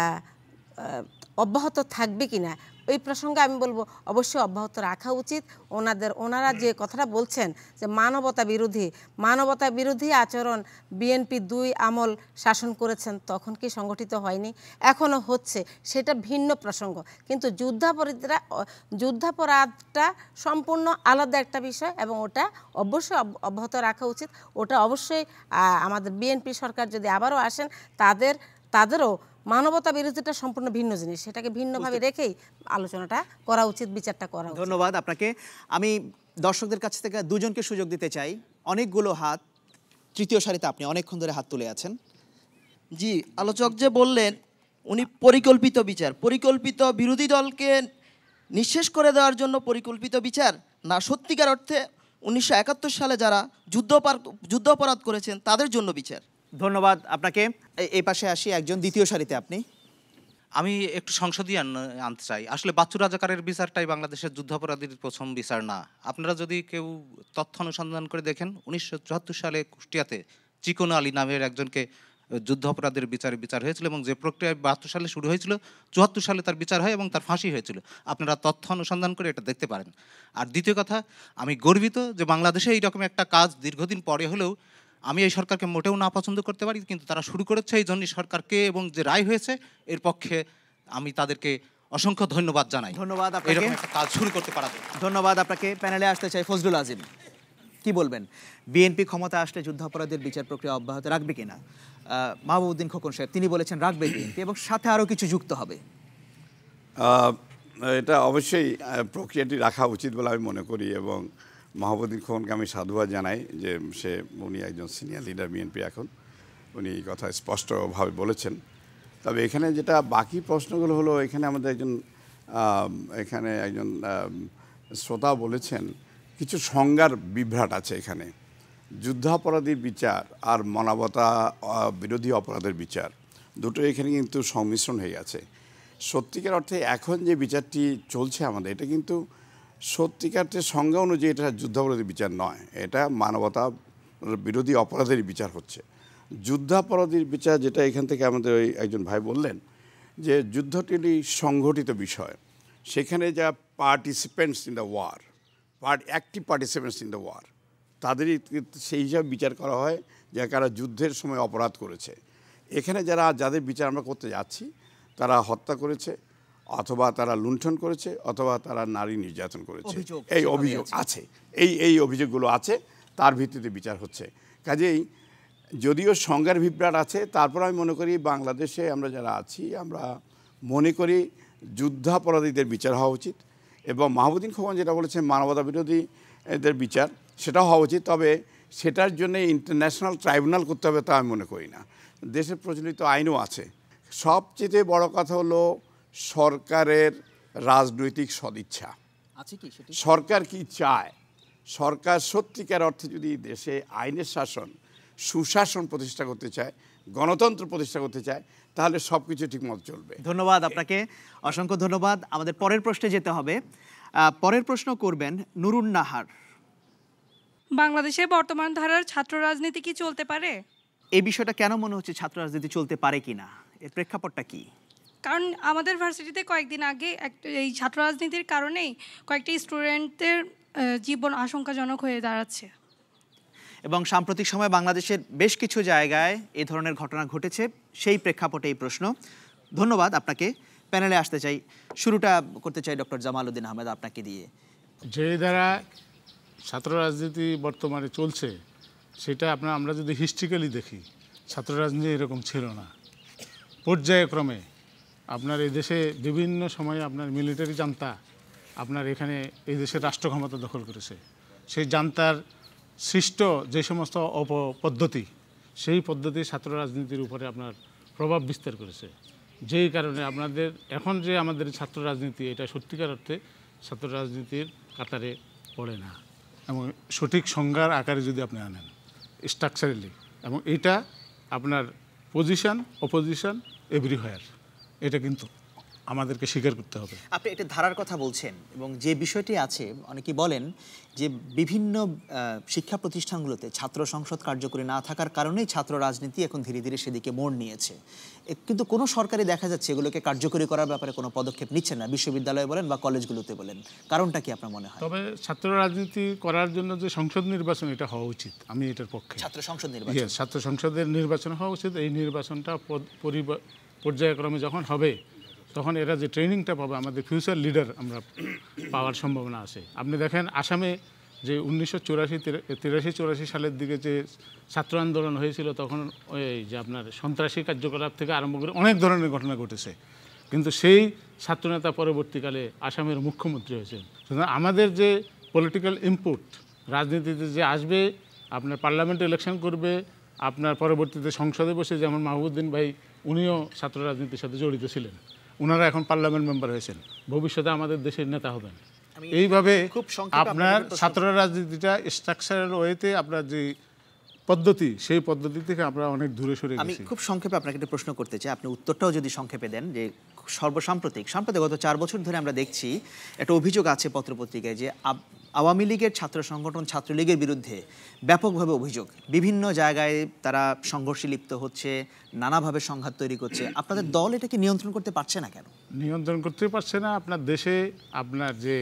অব্যাহত থাকবে কিনা এই প্রসঙ্গে আমি বলবো অবশ্যই অব্যাহত রাখা উচিত। ওনারা যে কথাটা বলছেন যে মানবতা বিরোধী আচরণ বিএনপি 2 আমল শাসন করেছেন, তখন কি সংগঠিত হয়নি? এখনও হচ্ছে, সেটা ভিন্ন প্রসঙ্গ। কিন্তু যুদ্ধাপরাধটা সম্পূর্ণ আলাদা একটা বিষয় এবং ওটা অবশ্যই অব্যাহত রাখা উচিত। ওটা অবশ্যই আমাদের বিএনপি সরকার যদি আবারও আসেন, তাদেরও মানবতা বিরোধিতা সম্পূর্ণ ভিন্ন জিনিস, সেটাকে ভিন্নভাবে রেখেই আলোচনাটা করা উচিত, বিচারটা করা উচিত। ধন্যবাদ আপনাকে। আমি দর্শকদের কাছ থেকে 2 জনকে সুযোগ দিতে চাই। অনেকগুলো হাত, তৃতীয় সারিতে আপনি অনেকক্ষণ ধরে হাত তুলে আছেন। জি, আলোচক যে বললেন উনি পরিকল্পিত বিরোধী দলকে নিঃশেষ করে দেওয়ার জন্য পরিকল্পিত বিচার, না সত্যিকার অর্থে 1971 সালে যারা যুদ্ধাপরাধ করেছেন তাদের জন্য বিচার? ধন্যবাদ আপনাকে। এই পাশে আসি, একজন দ্বিতীয় সারিতে আপনি। আমি একটু সংসদীয় আনতে চাই। আসলে বাচ্চু রাজাকারের বিচারটাই বাংলাদেশের যুদ্ধাপরাধীর প্রথম বিচার না। আপনারা যদি কেউ তথ্য অনুসন্ধান করে দেখেন, 1974 সালে কুষ্টিয়াতে চিকন আলী নামের একজনকে যুদ্ধাপরাধের বিচার হয়েছিল এবং যে প্রক্রিয়া 72 সালে শুরু হয়েছিল, 74 সালে তার বিচার হয় এবং তার ফাঁসি হয়েছিল। আপনারা তথ্য অনুসন্ধান করে এটা দেখতে পারেন। আর দ্বিতীয় কথা, আমি গর্বিত যে বাংলাদেশে এইরকম একটা কাজ দীর্ঘদিন পরে হলেও আমি এই সরকারকে মোটেও না পছন্দ করতে পারি, কিন্তু তারা শুরু করেছে, এই জন্য সরকারকে এবং যে রায় হয়েছে এর পক্ষে আমি তাদেরকে অসংখ্য ধন্যবাদ জানাই। ধন্যবাদ আপনাকে, এরকম একটা কাজ শুরু করতে পারা। ধন্যবাদ আপনাকে। প্যানেলে আসতে চাই ফজলুল আজিম, কি বলবেন? বিএনপি ক্ষমতা আসলে যুদ্ধাপরাধের বিচার প্রক্রিয়া অব্যাহত রাখবে কিনা? মাহবুবউদ্দিন খোকন সাহেব তিনি বলেছেন রাখবে বিএনপি এবং সাথে আরও কিছু যুক্ত হবে। এটা অবশ্যই প্রক্রিয়াটি রাখা উচিত বলে আমি মনে করি এবং মাহবুবউদ্দিন খোকনকে আমি সাধুবাদ জানাই যে উনি একজন সিনিয়র লিডার বিএনপি, এখন উনি এই কথা স্পষ্টভাবে বলেছেন। তবে এখানে যেটা বাকি প্রশ্নগুলো হলো, এখানে আমাদের একজন শ্রোতা বলেছেন কিছু সংজ্ঞার বিভ্রাট আছে এখানে। যুদ্ধাপরাধীর বিচার আর মানবতা বিরোধী অপরাধের বিচার দুটো এখানে কিন্তু সংমিশ্রণ হয়ে গেছে। সত্যিকার অর্থে এখন যে বিচারটি চলছে আমাদের, এটা কিন্তু সত্যিকারের সংজ্ঞা অনুযায়ী এটা যুদ্ধাপরাধীর বিচার নয়, এটা মানবতা বিরোধী অপরাধের বিচার হচ্ছে। যুদ্ধাপরাধীর বিচার যেটা এখান থেকে আমাদের ওই একজন ভাই বললেন যে যুদ্ধটি সংঘটিত বিষয়, সেখানে যা participants in the war, active participants in the war, তাদেরই সেই হিসাবে বিচার করা হয় যারা যুদ্ধের সময় অপরাধ করেছে। এখানে যাদের বিচার আমরা করতে যাচ্ছি তারা হত্যা করেছে, অথবা তারা লুণ্ঠন করেছে, অথবা তারা নারী নির্যাতন করেছে, এই অভিযোগ আছে, এই অভিযোগগুলো আছে, তার ভিত্তিতে বিচার হচ্ছে। কাজেই যদিও সংজ্ঞার বিভ্রাট আছে, তারপর আমি মনে করি বাংলাদেশে আমরা যারা আছি আমরা মনে করি যুদ্ধাপরাধীদের বিচার হওয়া উচিত এবং মাহবুবউদ্দিন খোকন যেটা বলেছেন মানবতা বিরোধী এদের বিচার সেটাও হওয়া উচিত। তবে সেটার জন্য ইন্টারন্যাশনাল ট্রাইব্যুনাল করতে হবে তা আমি মনে করি না। দেশের প্রচলিত আইনও আছে। সবচেয়ে বড় কথা হলো সরকারের রাজনৈতিক সদিচ্ছা। সরকার কি চায়? সরকার সত্যিকার অর্থে যদি দেশে আইনের শাসন, সুশাসন প্রতিষ্ঠা করতে চায়, গণতন্ত্র প্রতিষ্ঠা করতে চায়, তাহলে সব কিছু ঠিকমতো চলবে। ধন্যবাদ আপনাকে, অসংখ্য ধন্যবাদ। আমাদের পরের প্রশ্নে যেতে হবে। পরের প্রশ্ন করবেন নুরুন নাহার। বাংলাদেশে বর্তমান ধারার ছাত্র রাজনীতি কি চলতে পারে? এই বিষয়টা কেন মনে হচ্ছে ছাত্র রাজনীতি চলতে পারে কিনা, এর প্রেক্ষাপটটা কি? কারণ আমাদের ভার্সিটিতে কয়েকদিন আগে এই ছাত্র রাজনীতির কারণেই কয়েকটি স্টুডেন্টদের জীবন আশঙ্কাজনক হয়ে দাঁড়াচ্ছে। এবং সাম্প্রতিক সময়ে বাংলাদেশের বেশ কিছু জায়গায় এ ধরনের ঘটনা ঘটেছে, সেই প্রেক্ষাপটে এই প্রশ্ন। ধন্যবাদ আপনাকে। প্যানেলে আসতে চাই, শুরুটা করতে চাই ডক্টর জামাল উদ্দিন আহমেদ আপনাকে দিয়ে। যে দ্বারা ছাত্র রাজনীতি বর্তমানে চলছে সেটা আমরা যদি হিস্ট্রিক্যালি দেখি, ছাত্র রাজনীতি এরকম ছিল না। পর্যায়ক্রমে আপনার এই দেশে বিভিন্ন সময়ে আপনার মিলিটারি জান্তা আপনার এখানে এই দেশের রাষ্ট্র ক্ষমতা দখল করেছে। সেই জান্তার সৃষ্ট যে সমস্ত অপপদ্ধতি, সেই পদ্ধতি ছাত্র রাজনীতির উপরে আপনার প্রভাব বিস্তার করেছে। যেই কারণে আপনাদের এখন যে আমাদের ছাত্র রাজনীতি, এটা সত্যিকার অর্থে ছাত্র রাজনীতির কাতারে পড়ে না, এবং সঠিক সংজ্ঞার আকারে যদি আপনি আনেন স্ট্রাকচারালি, এবং এটা আপনার পজিশন অপোজিশন এভরিহোয়ার, এটা কিন্তু আমাদেরকে স্বীকার করতে হবে। আপনি এটা ধারার কথা বলছেন, এবং যে বিষয়টি আছে অনেকেই বলেন যে বিভিন্ন শিক্ষা প্রতিষ্ঠানগুলোতে ছাত্র সংসদ কার্যকরী না থাকার কারণেই ছাত্র রাজনীতি এখন ধীরে ধীরে সেদিকে মোড় নিয়েছে। কিন্তু কোনো সরকারি দেখা যাচ্ছে এগুলোকে কার্যকরী করার ব্যাপারে কোনো পদক্ষেপ নিচ্ছে না, বিশ্ববিদ্যালয়ে বলেন বা কলেজগুলোতে বলেন। কারণটা কি আপনার মনে হয়? তবে ছাত্র রাজনীতি করার জন্য যে সংসদ নির্বাচন, এটা হওয়া উচিত, আমি এটার পক্ষে। ছাত্র সংসদ নির্বাচন, ছাত্র সংসদের নির্বাচন হওয়া উচিত। এই নির্বাচনটা পর্যায়ক্রমে যখন হবে তখন এরা যে ট্রেনিংটা পাবে, আমাদের ফিউচার লিডার আমরা পাওয়ার সম্ভাবনা আছে। আপনি দেখেন আসামে যে 1983-84 সালের দিকে যে ছাত্র আন্দোলন হয়েছিল, তখন ওই যে আপনার সন্ত্রাসী কার্যকলাপ থেকে আরম্ভ করে অনেক ধরনের ঘটনা ঘটেছে, কিন্তু সেই ছাত্রনেতা পরবর্তীকালে আসামের মুখ্যমন্ত্রী হয়েছেন। সুতরাং আমাদের যে পলিটিক্যাল ইনপুট রাজনীতিতে যে আসবে, আপনার পার্লামেন্ট ইলেকশন করবে, আপনার পরবর্তীতে সংসদে বসে, যেমন মাহবুবউদ্দিন ভাই উনিও ছাত্র রাজনীতির সাথে জড়িত ছিলেন, ওনারা এখন পার্লামেন্ট মেম্বার হয়েছেন, ভবিষ্যতে আমাদের দেশের নেতা হবেন। এইভাবে আপনার ছাত্র রাজনীতিটা স্ট্রাকচারাল ওয়েতে আপনার যে পদ্ধতি, সেই পদ্ধতি থেকে আমরা অনেক দূরে সরে গেছি। আমি খুব সংক্ষেপে আপনাকে একটা প্রশ্ন করতে চাই, আপনি উত্তরটাও যদি সংক্ষেপে দেন। যে সাম্প্রতিক গত 4 বছর ধরে আমরা দেখছি একটা অভিযোগ আছে পত্রপত্রিকায় যে আওয়ামী লীগের ছাত্র সংগঠন ছাত্রলীগের বিরুদ্ধে ব্যাপকভাবে অভিযোগ, বিভিন্ন জায়গায় তারা সংঘর্ষে লিপ্ত হচ্ছে, নানাভাবে সংঘাত তৈরি করছে। আপনাদের দল এটাকে নিয়ন্ত্রণ করতে পারছে না কেন? নিয়ন্ত্রণ করতে পারছে না। আপনার দেশে আপনার যে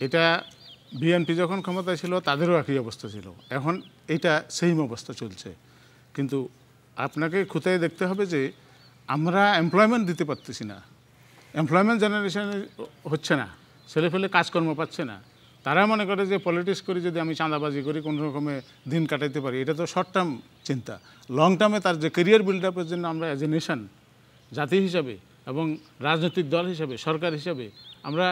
এটা বিএনপি যখন ক্ষমতায় ছিল তাদেরও একই অবস্থা ছিল, এখন এটা সেম অবস্থা চলছে। কিন্তু আপনাকে খুঁটিয়ে দেখতে হবে যে আমরা এমপ্লয়মেন্ট দিতে পারতেছি না, এমপ্লয়মেন্ট জেনারেশন হচ্ছে না, ছেলেফেলে কাজকর্ম পাচ্ছে না। তারা মনে করে যে পলিটিক্স করি, যদি আমি চাঁদাবাজি করি কোনো রকমে দিন কাটাইতে পারি, এটা তো শর্ট টার্ম চিন্তা। লং টার্মে তার যে ক্যারিয়ার বিল্ড আপের জন্য আমরা অ্যাজ এ নেশন, জাতি হিসাবে এবং রাজনৈতিক দল হিসাবে, সরকার হিসাবে আমরা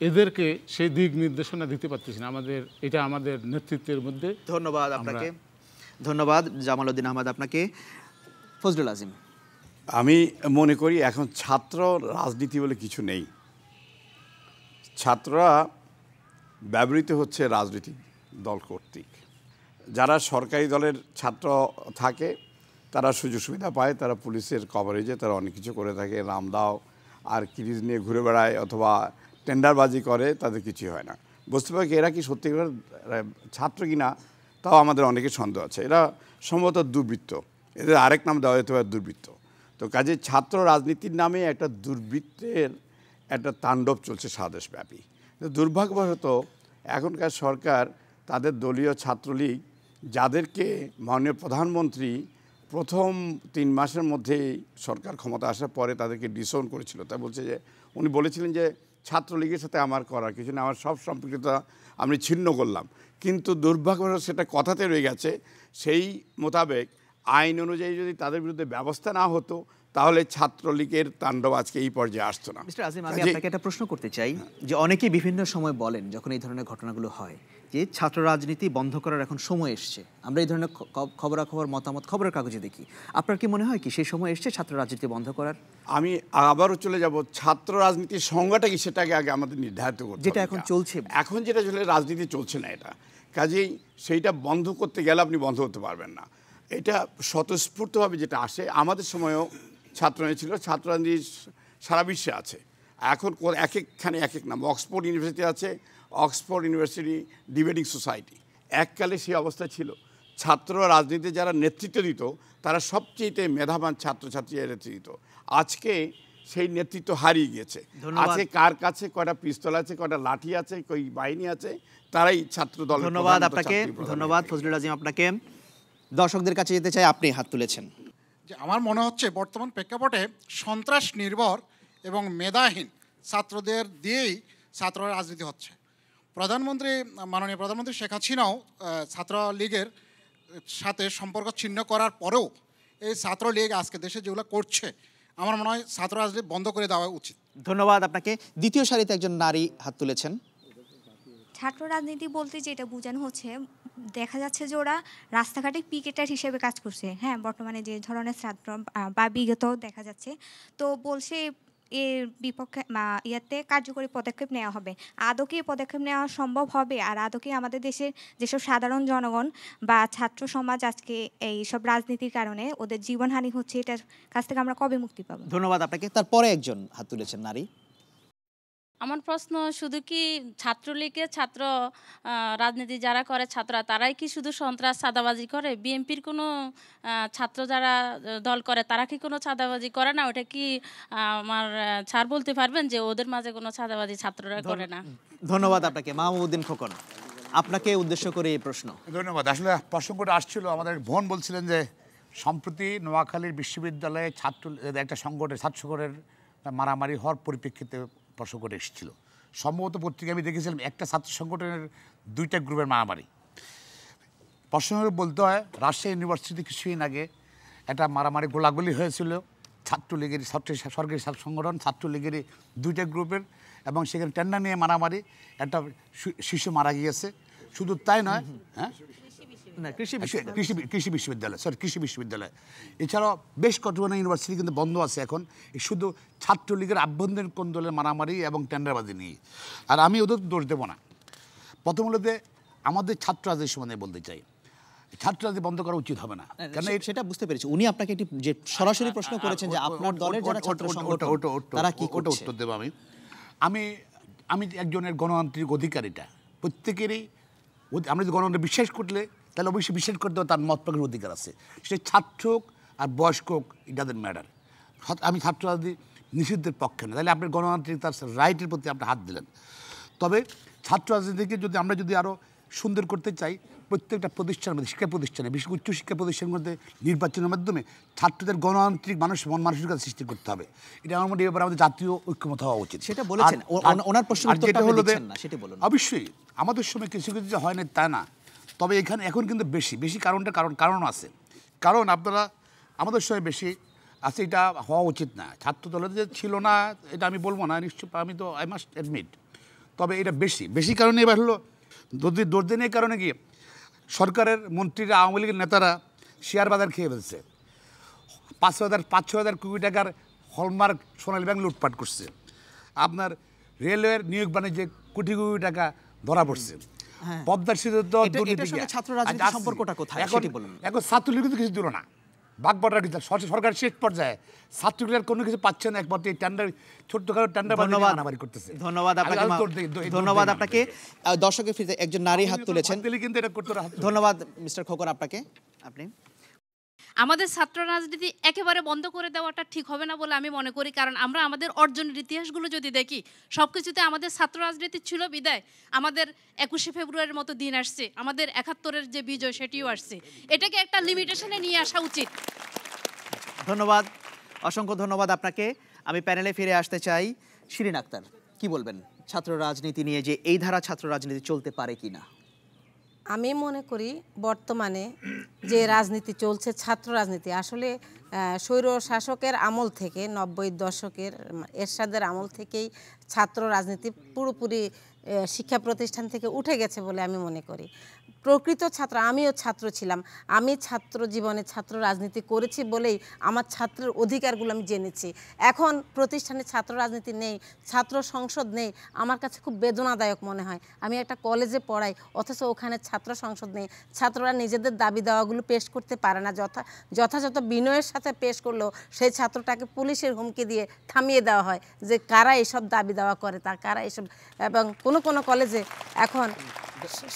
এদেরকে সেই দিক নির্দেশনা দিতে পারতেছি না। এটা আমাদের নেতৃত্বের মধ্যে। ধন্যবাদ আপনাকে, ধন্যবাদ জামাল উদ্দিন আহমেদ আপনাকে। ফজলুল আজিম, আমি মনে করি এখন ছাত্র রাজনীতি বলে কিছু নেই। ছাত্ররা ব্যবহৃত হচ্ছে রাজনৈতিক দল কর্তৃক। যারা সরকারি দলের ছাত্র থাকে তারা সুযোগ সুবিধা পায়, তারা পুলিশের কভারেজে তারা অনেক কিছু করে থাকে, রামদাও আর কিরিজ নিয়ে ঘুরে বেড়ায় অথবা টেন্ডারবাজি করে, তাদের কিছু হয় না। বুঝতে পারি এরা কি সত্যিকার ছাত্র কিনা তাও আমাদের অনেকের সন্দেহ আছে। এরা সম্ভবত দুর্বৃত্ত, এদের আরেক নাম দেওয়া যেতে পারে দুর্বৃত্ত। তো কাজে ছাত্র রাজনীতির নামে একটা দুর্বৃত্তের একটা তাণ্ডব চলছে সারা দেশব্যাপী। দুর্ভাগ্যবশত এখনকার সরকার তাদের দলীয় ছাত্রলীগ, যাদেরকে মাননীয় প্রধানমন্ত্রী প্রথম 3 মাসের মধ্যেই সরকার ক্ষমতা আসার পরে তাদেরকে ডিসওন করেছিল। তাই বলছে যে উনি বলেছিলেন যে ছাত্রলীগের সাথে আমার করার কিছু না, আমার সব সম্পৃক্ততা আমি ছিন্ন করলাম। কিন্তু দুর্ভাগ্যবশত সেটা কথাতে রয়ে গেছে। সেই মোতাবেক আইন অনুযায়ী যদি তাদের বিরুদ্ধে ব্যবস্থা না হতো তাহলে ছাত্রলীগের তাণ্ডব আজকে এই পর্যায়ে আসতো না। মিস্টার আজিম, আমি আপনাকে একটা প্রশ্ন করতে চাই যে অনেকেই বিভিন্ন সময় বলেন যখন এই ধরনের ঘটনাগুলো হয় যে ছাত্র রাজনীতি বন্ধ করার এখন সময় এসছে। আমরা এই ধরনের খবরাখবর মতামত খবরের কাগজে দেখি। আপনার কি মনে হয় কি সেই সময় এসছে ছাত্র রাজনীতি বন্ধ করার? আমি আবারও চলে যাব, ছাত্র রাজনীতির সংজ্ঞাটা কি সেটাকে আগে আমাদের নির্ধারিত করতে হবে। যেটা এখন চলছে, এখন যেটা চলে রাজনীতি চলছে না, এটা কাজেই সেইটা বন্ধ করতে গেলে আপনি বন্ধ করতে পারবেন না। এটা স্বতঃস্ফূর্তভাবে যেটা আসে, আমাদের সময়ও ছাত্র ছিল, ছাত্র রাজনীতি সারা বিশ্বে আছে। এখন এক একখানে এক এক নাম। অক্সফোর্ড ইউনিভার্সিটি আছে, অক্সফোর্ড ইউনিভার্সিটি ডিবেটিং সোসাইটি। এককালে সেই অবস্থা ছিল। ছাত্র রাজনীতিতে যারা নেতৃত্ব দিত তারা সবচেয়ে মেধাবান ছাত্রছাত্রীরা নেতৃত্ব দিত। আজকে সেই নেতৃত্ব হারিয়ে গেছে। ধন্যবাদ। আছে কার কাছে কয়টা পিস্তল আছে, কয়টা লাঠি আছে, কই বাহিনী আছে, তারাই ছাত্র দল। ধন্যবাদ আপনাকে, ধন্যবাদ ফজলুল আজিম আপনাকে। দর্শকদের কাছে যেতে চাই, আপনি হাত তুলেছেন। যে আমার মনে হচ্ছে বর্তমান প্রেক্ষাপটে সন্ত্রাস নির্ভর এবং মেধাহীন ছাত্রদের দিয়েই ছাত্র রাজনীতি হচ্ছে। মাননীয় প্রধানমন্ত্রী শেখ হাসিনাও ছাত্রলীগের সাথে সম্পর্ক ছিন্ন করার পরেও এই ছাত্রলীগ আজকে দেশে যেগুলো করছে, আমার মনে হয় ছাত্র রাজনীতি বন্ধ করে দেওয়া উচিত। ধন্যবাদ আপনাকে। দ্বিতীয় সারিতে একজন নারী হাত তুলেছেন। ছাত্র রাজনীতি বলতে যেটা বোঝানো হচ্ছে, দেখা যাচ্ছে যে ওরা রাস্তাঘাটে পিকেটার হিসেবে কাজ করছে। হ্যাঁ, বর্তমানে যে ধরনের ছাত্র বা বিগত দেখা যাচ্ছে, তো বলছে এর বিপক্ষে ইয়াতে কার্যকরী পদক্ষেপ নেওয়া হবে। আদৌ কি পদক্ষেপ নেওয়া সম্ভব হবে? আর আদৌ কি আমাদের দেশের যেসব সাধারণ জনগণ বা ছাত্র সমাজ আজকে এই সব রাজনীতির কারণে ওদের জীবনহানি হচ্ছে, এটার কাছ থেকে আমরা কবে মুক্তি পাবো? ধন্যবাদ আপনাকে। তারপরে একজন হাত তুলেছেন নারী। আমার প্রশ্ন, শুধু কি ছাত্রলীগের ছাত্র রাজনীতি যারা করে ছাত্ররা, তারাই কি শুধু সন্ত্রাস চাঁদাবাজি করে? বিএনপির কোনো ছাত্র যারা দল করে তারা কি কোনো চাঁদাবাজি করে না? ওটা কি আমার স্যার বলতে পারবেন যে ওদের মাঝে কোনো চাঁদাবাজি ছাত্ররা করে না? ধন্যবাদ আপনাকে। মাহমুদউদ্দিন খোকন, আপনাকে উদ্দেশ্য করে এই প্রশ্ন। ধন্যবাদ। আসলে প্রসঙ্গটা আসছিল, আমাদের বোন বলছিলেন যে সম্প্রতি নোয়াখালীর বিশ্ববিদ্যালয়ে একটা সংগঠনের ছাত্র সংগঠনের মারামারি হওয়ার পরিপ্রেক্ষিতে প্রসঙ্গটা এসেছিল। সম্ভবত পত্রিকা আমি দেখেছিলাম একটা ছাত্র সংগঠনের 2টা গ্রুপের মারামারি। প্রসঙ্গ বলতে হয়, রাজশাহী ইউনিভার্সিটি কিছুদিন আগে একটা মারামারি গোলাগুলি হয়েছিল ছাত্রলীগের সরকারি সংগঠন ছাত্রলীগেরই 2টা গ্রুপের, এবং সেখানে টেন্ডার নিয়ে মারামারি, একটা শিশু মারা গিয়েছে। শুধু তাই নয়, হ্যাঁ, কৃষি বিশ্ববিদ্যালয়, এছাড়াও বেশ কতগুলো ইউনিভার্সিটি কিন্তু বন্ধ আছে এখন, শুধু ছাত্রলীগের আভ্যন্তরীণ কোন্দলের মারামারি এবং টেন্ডারবাজি নিয়ে। আর আমি ওদের দোষ দেবো না। প্রথম হলো যে আমাদের ছাত্র রাজনীতির সম্বন্ধে বলতে চাই, ছাত্র রাজনীতি বন্ধ করা উচিত হবে না, কারণ সেটা বুঝতে পেরেছি। উনি আপনাকে একটি যে সরাসরি প্রশ্ন করেছেন যে আপনার দলের যারা ছাত্র সংগঠন তারা কি করছে, উত্তর দেব আমি একজনের গণতান্ত্রিক অধিকারীটা প্রত্যেকেরই, আমরা যদি গণতন্ত্রে বিশ্বাস করলে তাহলে অবশ্যই বিশ্বাস করতে হবে তার মত প্রকাশের অধিকার আছে। সে ছাত্র হোক আর বয়স্ক হোক, ইট ডাজন্ট ম্যাটার। আমি ছাত্র রাজনীতি নিষিদ্ধের পক্ষে না, তাহলে আপনি গণতান্ত্রিক তার রাইটের প্রতি আপনি হাত দিলেন। তবে ছাত্র রাজনীতিকে আমরা যদি আরও সুন্দর করতে চাই, প্রত্যেকটা প্রতিষ্ঠানের মধ্যে, শিক্ষা প্রতিষ্ঠানে, বিশেষ উচ্চ শিক্ষা প্রতিষ্ঠানের মধ্যে নির্বাচনের মাধ্যমে ছাত্রদের গণতান্ত্রিক মানসিকতা সৃষ্টি করতে হবে। এটা আমার মনে হয় আমাদের জাতীয় ঐক্যমত হওয়া উচিত। সেটা বলেছেন, ওনার প্রশ্ন উত্তরটা আপনি দিচ্ছেন না, সেটা বলুন। অবশ্যই আমাদের সময় কিছু কিছু হয় না তা না, তবে এখন কিন্তু বেশি কারণ আছে। কারণ আপনারা আমাদের সময় বেশি আছে, এটা হওয়া উচিত না। ছাত্র দলের যে ছিল না এটা আমি বলবো না, নিশ্চয় আমি তো আই মাস্ট অ্যাডমিট। তবে এটা বেশি কারণে এবার হলো দর্দিনের কারণে কি সরকারের মন্ত্রীরা, আওয়ামী লীগের নেতারা শেয়ার বাজার খেয়ে ফেলছে। 5,000 কোটি টাকার হলমার্ক সোনালী ব্যাংক লুটপাট করছে। আপনার রেলওয়ের নিয়োগ বাণিজ্যে কোটি কোটি টাকা ধরা পড়ছে। পদ্মার সেতু তো ছাত্র রাজনীতির সম্পর্কটা কোথায় সেটি বলুন। এখন ছাত্রলীগ তো কিছু দিল না, বাগবাটার কিছু সরকার শেষ পর্যায়ে ছাত্রলীগের কোনো কিছু পাচ্ছে না, একমাত্র এই টেন্ডার ছোট্টখাটো টেন্ডার মারামারি করতেছে। ধন্যবাদ আপনাকে। দর্শকের ফিরে একজন নারী হাত তুলেছেন, কিন্তু এটা করতে। ধন্যবাদ মিস্টার খোকন আপনাকে। আপনি আমাদের ছাত্র রাজনীতি একেবারে বন্ধ করে দেওয়াটা ঠিক হবে না বলে আমি মনে করি। কারণ আমরা আমাদের অর্জনের ইতিহাসগুলো যদি দেখি, সব কিছুতে আমাদের ছাত্র রাজনীতি ছিল বিদায় আমাদের 21শে ফেব্রুয়ারির মতো দিন আসছে, আমাদের 71-এর যে বিজয় সেটিও আসছে। এটাকে একটা লিমিটেশনে নিয়ে আসা উচিত। ধন্যবাদ, অসংখ্য ধন্যবাদ আপনাকে। আমি প্যানেলে ফিরে আসতে চাই। শিরিন আক্তার, কি বলবেন ছাত্র রাজনীতি নিয়ে, যে এই ধারা ছাত্র রাজনীতি চলতে পারে কিনা? আমি মনে করি বর্তমানে যে রাজনীতি চলছে ছাত্র রাজনীতি, আসলে স্বৈর শাসকের আমল থেকে 90-এর দশকের এরশাদের আমল থেকেই ছাত্র রাজনীতি পুরোপুরি শিক্ষা প্রতিষ্ঠান থেকে উঠে গেছে বলে আমি মনে করি। প্রকৃত ছাত্র, আমিও ছাত্র ছিলাম, আমি ছাত্র জীবনে ছাত্র রাজনীতি করেছি বলেই আমার ছাত্রের অধিকারগুলো আমি জেনেছি। এখন প্রতিষ্ঠানে ছাত্র রাজনীতি নেই, ছাত্র সংসদ নেই, আমার কাছে খুব বেদনাদায়ক মনে হয়। আমি একটা কলেজে পড়াই, অথচ ওখানে ছাত্র সংসদ নেই। ছাত্ররা নিজেদের দাবি দাওয়াগুলো পেশ করতে পারে না, যথাযথ বিনয়ের সাথে পেশ করলেও সেই ছাত্রটাকে পুলিশের হুমকি দিয়ে থামিয়ে দেওয়া হয় যে কারা এসব দাবি দাওয়া করে, কারা এসব। এবং কোনো কলেজে এখন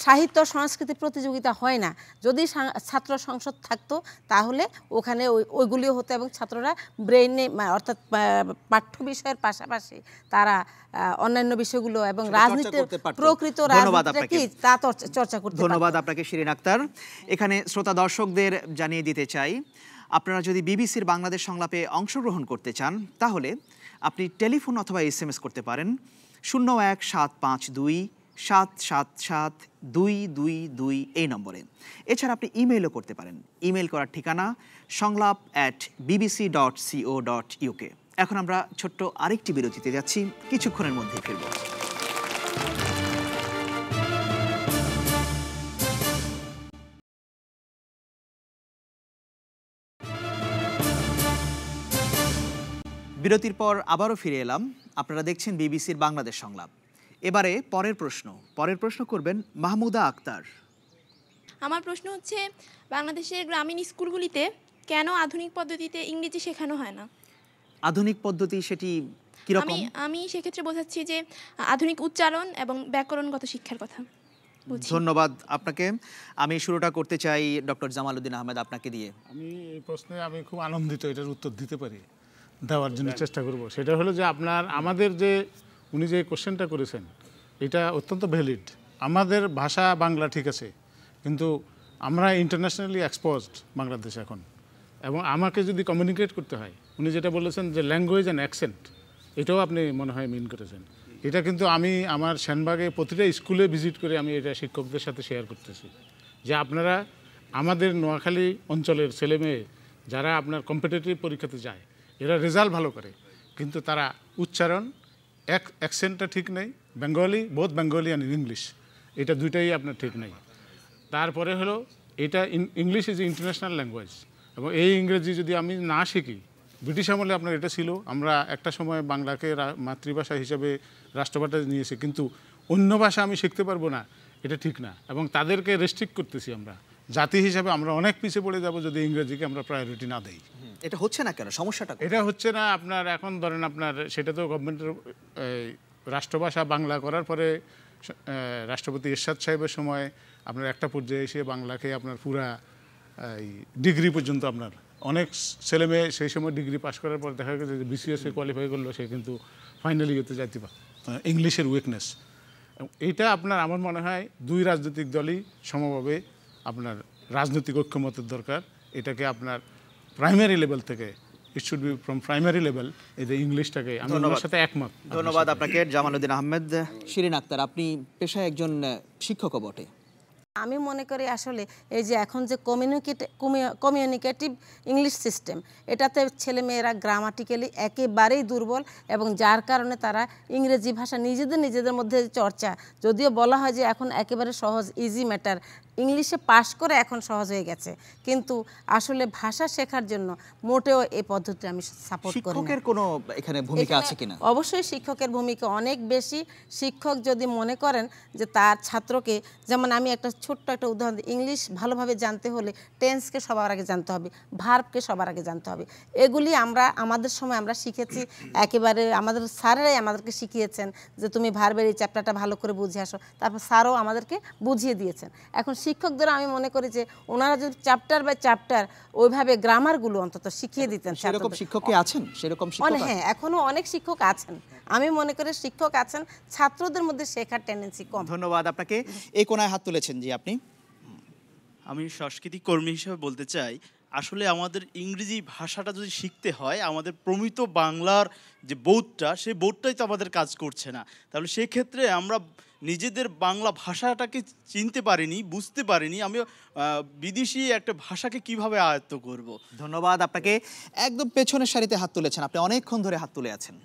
সাহিত্য সংস্কৃতি প্রতিযোগিতা হয় না। যদি ছাত্র সংসদ থাকতো তাহলে ওখানে ওইগুলিও হতো এবং ছাত্ররা ব্রেইনে অর্থাৎ পাঠ্য বিষয়ের পাশাপাশি তারা অন্যান্য বিষয়গুলো এবং রাজনীতির প্রকৃত রাজনীতিটা কি তা চর্চা করতে। ধন্যবাদ আপনাকে শিরিন আক্তার। এখানে শ্রোতা দর্শকদের জানিয়ে দিতে চাই, আপনারা যদি বিবিসির বাংলাদেশ সংলাপে অংশগ্রহণ করতে চান তাহলে আপনি টেলিফোন অথবা SMS করতে পারেন 01752 777 222 এই নম্বরে। এছাড়া আপনি ইমেইলও করতে পারেন। ইমেইল করার ঠিকানা সংলাপ@bbc.co.uk। এখন আমরা ছোট্ট আরেকটি বিরতিতে যাচ্ছি, কিছুক্ষণের মধ্যেই ফিরব। বিরতির পর আবারও ফিরে এলাম। আপনারা দেখছেন বিবিসির বাংলাদেশ সংলাপ। এবারে পরের প্রশ্ন করবেন মাহমুদা আক্তার। আমার প্রশ্ন হচ্ছে, বাংলাদেশের গ্রামীণ স্কুলগুলিতে কেন আধুনিক পদ্ধতিতে ইংরেজি শেখানো হয় না? আধুনিক পদ্ধতি সেটি কিরকম? আমি সেক্ষেত্রে বোঝাচ্ছি যে আধুনিক উচ্চারণ এবং ব্যাকরণগত শিক্ষার কথা। ধন্যবাদ আপনাকে। আমি শুরুটা করতে চাই ডক্টর জামালউদ্দিন আহমেদ আপনাকে দিয়ে। আমি এই প্রশ্নে আমি খুব আনন্দিত এটার উত্তর দিতে পারি, দেওয়ার জন্য চেষ্টা করব। সেটা হলো যে আমাদের যে উনি যে কোশ্চেনটা করেছেন এটা অত্যন্ত ভ্যালিড। আমাদের ভাষা বাংলা ঠিক আছে, কিন্তু আমরা ইন্টারন্যাশনালি এক্সপোজড বাংলাদেশ এখন, এবং আমাকে যদি কমিউনিকেট করতে হয়, উনি যেটা বলেছেন যে ল্যাঙ্গুয়েজ অ্যান্ড অ্যাকসেন্ট, এটাও আপনি মনে হয় মিন করেছেন। এটা কিন্তু আমি আমার সেনবাগে প্রতিটা স্কুলে ভিজিট করে আমি এটা শিক্ষকদের সাথে শেয়ার করতেছি যে আপনারা আমাদের নোয়াখালী অঞ্চলের ছেলেমেয়ে যারা আপনার কম্পিটিটিভ পরীক্ষাতে যায়, এরা রেজাল্ট ভালো করে, কিন্তু তারা উচ্চারণ অ্যাকসেন্টটা ঠিক নেই। বোথ বেঙ্গলি অ্যান্ড ইংলিশ, এটা দুইটাই আপনার ঠিক নেই। তারপরে হলো এটা ইংলিশ ইজ ইন্টারন্যাশনাল ল্যাঙ্গুয়েজ, এবং এই ইংরেজি যদি আমি না শিখি, ব্রিটিশ আমলে আপনার এটা ছিল, আমরা একটা সময় বাংলাকে মাতৃভাষা হিসেবে রাষ্ট্রভাষা নিয়েছি, কিন্তু অন্য ভাষা আমি শিখতে পারবো না, এটা ঠিক না। এবং তাদেরকে রেস্ট্রিক্ট করতেছি আমরা জাতি হিসাবে। আমরা অনেক পিছিয়ে পড়ে যাব যদি ইংরেজিকে আমরা প্রায়োরিটি না দেই। এটা হচ্ছে না কেন? সমস্যাটা এটা হচ্ছে না আপনার এখন ধরেন আপনার সেটা তো গভর্নমেন্টের রাষ্ট্রভাষা বাংলা করার পরে রাষ্ট্রপতি এরশাদ সাহেবের সময় আপনার একটা পর্যায়ে এসে বাংলাকে আপনার পুরা ডিগ্রি পর্যন্ত আপনার অনেক ছেলেমেয়ে সেই সময় ডিগ্রি পাস করার পর দেখা গেছে যে BCS কোয়ালিফাই করলো, সে কিন্তু ফাইনালি ইয়েতে যাইতে পারে। ইংলিশের উইকনেস, এইটা আপনার আমার মনে হয় দুই রাজনৈতিক দলই সমভাবে আপনার রাজনৈতিক ঐক্যমতের দরকার। এটাকে আপনার প্রাইমারি লেভেল থেকে, it should be from primary level, এই যে ইংলিশটাকে, আমি ওনার সাথে একমত। ধন্যবাদ আপনাকে জামালউদ্দিন আহমেদ। শিরিন আক্তার, আপনি পেশায় একজন শিক্ষকও বটে। আমি মনে করি আসলে এই যে এখন যে কমিউনিকেটিভ ইংলিশ সিস্টেম, এটাতে ছেলেমেয়েরা গ্রামাটিক্যালি একেবারেই দুর্বল, এবং যার কারণে তারা ইংরেজি ভাষা নিজেদের মধ্যে চর্চা, যদিও বলা হয় যে এখন একেবারে সহজ, ইজি ম্যাটার, ইংলিশে পাশ করে এখন সহজ হয়ে গেছে, কিন্তু আসলে ভাষা শেখার জন্য মোটেও এই পদ্ধতি আমি সাপোর্ট করি না। শিক্ষকের কোনো এখানে ভূমিকা আছে কিনা? অবশ্যই শিক্ষকের ভূমিকা অনেক বেশি। শিক্ষক যদি মনে করেন যে তার ছাত্রকে, যেমন আমি ছোট্ট একটা উদাহরণ দিই, ইংলিশ ভালোভাবে জানতে হলে টেন্সকে সবার আগে জানতে হবে, ভার্বকে সবার আগে জানতে হবে। এগুলি আমাদের সময় আমরা শিখেছি, একেবারে আমাদের স্যারেরাই আমাদেরকে শিখিয়েছেন যে তুমি ভার্বের এই চ্যাপ্টারটা ভালো করে বুঝে আসো, তারপর স্যারও আমাদেরকে বুঝিয়ে দিয়েছেন। এখন শিক্ষকদের আমি মনে করি যে ওনারা যদি চ্যাপ্টার বাই চ্যাপ্টার ওইভাবে গ্রামারগুলো অন্তত শিখিয়ে দিতেন। সেরকম শিক্ষক কি আছেন? সেরকম শিক্ষক হ্যাঁ, এখনো অনেক শিক্ষক আছেন। আমি মনে করি শিক্ষক আছেন, ছাত্রদের মধ্যে শেখার টেন্ডেন্সি কম। ধন্যবাদ আপনাকে। এই কোনায় হাত তুলেছেন জি আপনি। আমি সাংস্কৃতিক কর্মী হিসেবে বলতে চাই, আসলে আমাদের ইংরেজি ভাষাটা যদি শিখতে হয়, আমাদের প্রমিত বাংলার যে বোধটা, সেই বোধটাই তো আমাদের কাজ করছে না। তাহলে সেক্ষেত্রে আমরা নিজেদের বাংলা ভাষাটাকে চিনতে পারিনি, বুঝতে পারিনি, আমি বিদেশি একটা ভাষাকে কিভাবে আয়ত্ত করব। ধন্যবাদ আপনাকে। একদম পেছনের সারিতে হাত তুলেছেন আপনি, অনেকক্ষণ ধরে হাত তুলে আছেন।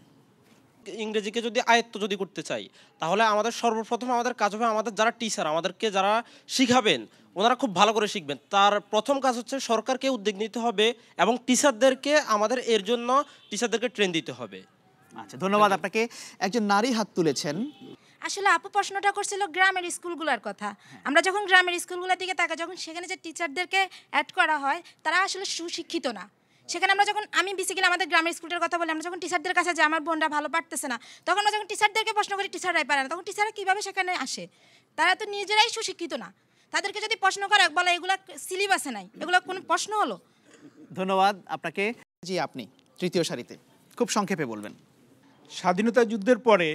ইংরেজিকে যদি আয়ত্ত করতে চাই, তাহলে আমাদের সর্বপ্রথম আমাদের কাজ হবে, আমাদের যারা টিচার, আমাদেরকে যারা শিখাবেন ওনারা খুব ভালো করে শিখবেন। তার প্রথম কাজ হচ্ছে সরকারকে উদ্যোগ নিতে হবে এবং টিচারদেরকে আমাদের এর জন্য টিচারদেরকে ট্রেন দিতে হবে। আচ্ছা, ধন্যবাদ আপনাকে। একজন নারী হাত তুলেছেন। আসলে আপু প্রশ্নটা করছিল গ্রামের স্কুলগুলোর কথা। আমরা যখন গ্রামের স্কুলগুলোর দিকে তাকাই, যখন সেখানে যে টিচারদেরকে অ্যাড করা হয় তারা আসলে সুশিক্ষিত না। সেখানে আমরা যখন, আমি বেসিক্যালি আমাদের গ্রামের স্কুলটার কথা বলি, আমরা যখন টিচারদের কাছে যে আমার বোনরা ভালো পারতেছে না, তখন আমরা যখন টিচারদেরকে প্রশ্ন করি টিচাররাই পারে না, তখন টিচাররা কীভাবে সেখানে আসে? তারা তো নিজেরাই সুশিক্ষিত না। তাদেরকে যদি প্রশ্ন করে বলে এগুলো সিলেবাসে নাই, এগুলো কোনো প্রশ্ন হলো? ধন্যবাদ আপনাকে। জি, আপনি তৃতীয় সারিতে খুব সংক্ষেপে বলবেন। স্বাধীনতা যুদ্ধের পরে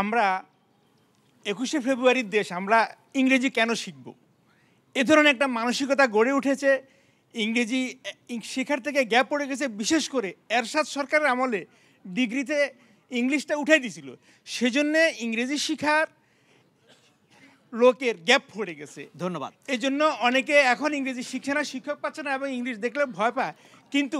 আমরা 21শে ফেব্রুয়ারির দেশ, আমরা ইংরেজি কেন শিখব? এ ধরনের একটা মানসিকতা গড়ে উঠেছে। ইংরেজি শেখার থেকে গ্যাপ পড়ে গেছে। বিশেষ করে এরশাদ সরকারের আমলে ডিগ্রিতে ইংলিশটা উঠাই দিয়েছিল, সেজন্যে ইংরেজি শিখার লোকের গ্যাপ পড়ে গেছে। ধন্যবাদ। এই জন্য অনেকে এখন ইংরেজি শিখছে না, শিক্ষক পাচ্ছে না এবং ইংলিশ দেখলে ভয় পায়। কিন্তু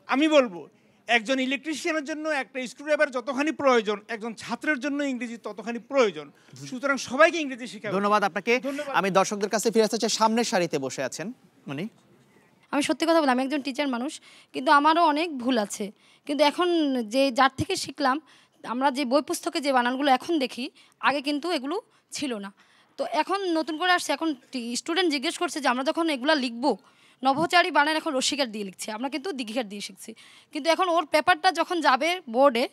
আমি বলবো একজন ইলেকট্রিশিয়ানের জন্য একটা স্ক্রুড্রাইভার যতখানি প্রয়োজন, একজন ছাত্রের জন্য ইংরেজি ততখানি প্রয়োজন। সুতরাং সবাইকে ইংরেজি শেখা। ধন্যবাদ আপনাকে। আমি দর্শকদের কাছে ফিরে আসতে চাই, সামনের সারিতে বসে আছেন মানে। আমি সত্যি কথা বলি, আমি একজন টিচার মানুষ, কিন্তু আমারও অনেক ভুল আছে। কিন্তু এখন যার থেকে শিখলাম, আমরা যে বই পুস্তকে যে বানানগুলো এখন দেখি, আগে কিন্তু এগুলো ছিল না। তো এখন নতুন করে আসছে, এখন স্টুডেন্ট জিজ্ঞেস করছে যে আমরা যখন এগুলো লিখবো, নভোচারী বানান এখন রসিকার দিয়ে লিখছে, আমরা কিন্তু দীঘিকার দিয়ে শিখছি। কিন্তু এখন ওর পেপারটা যখন যাবে বোর্ডে,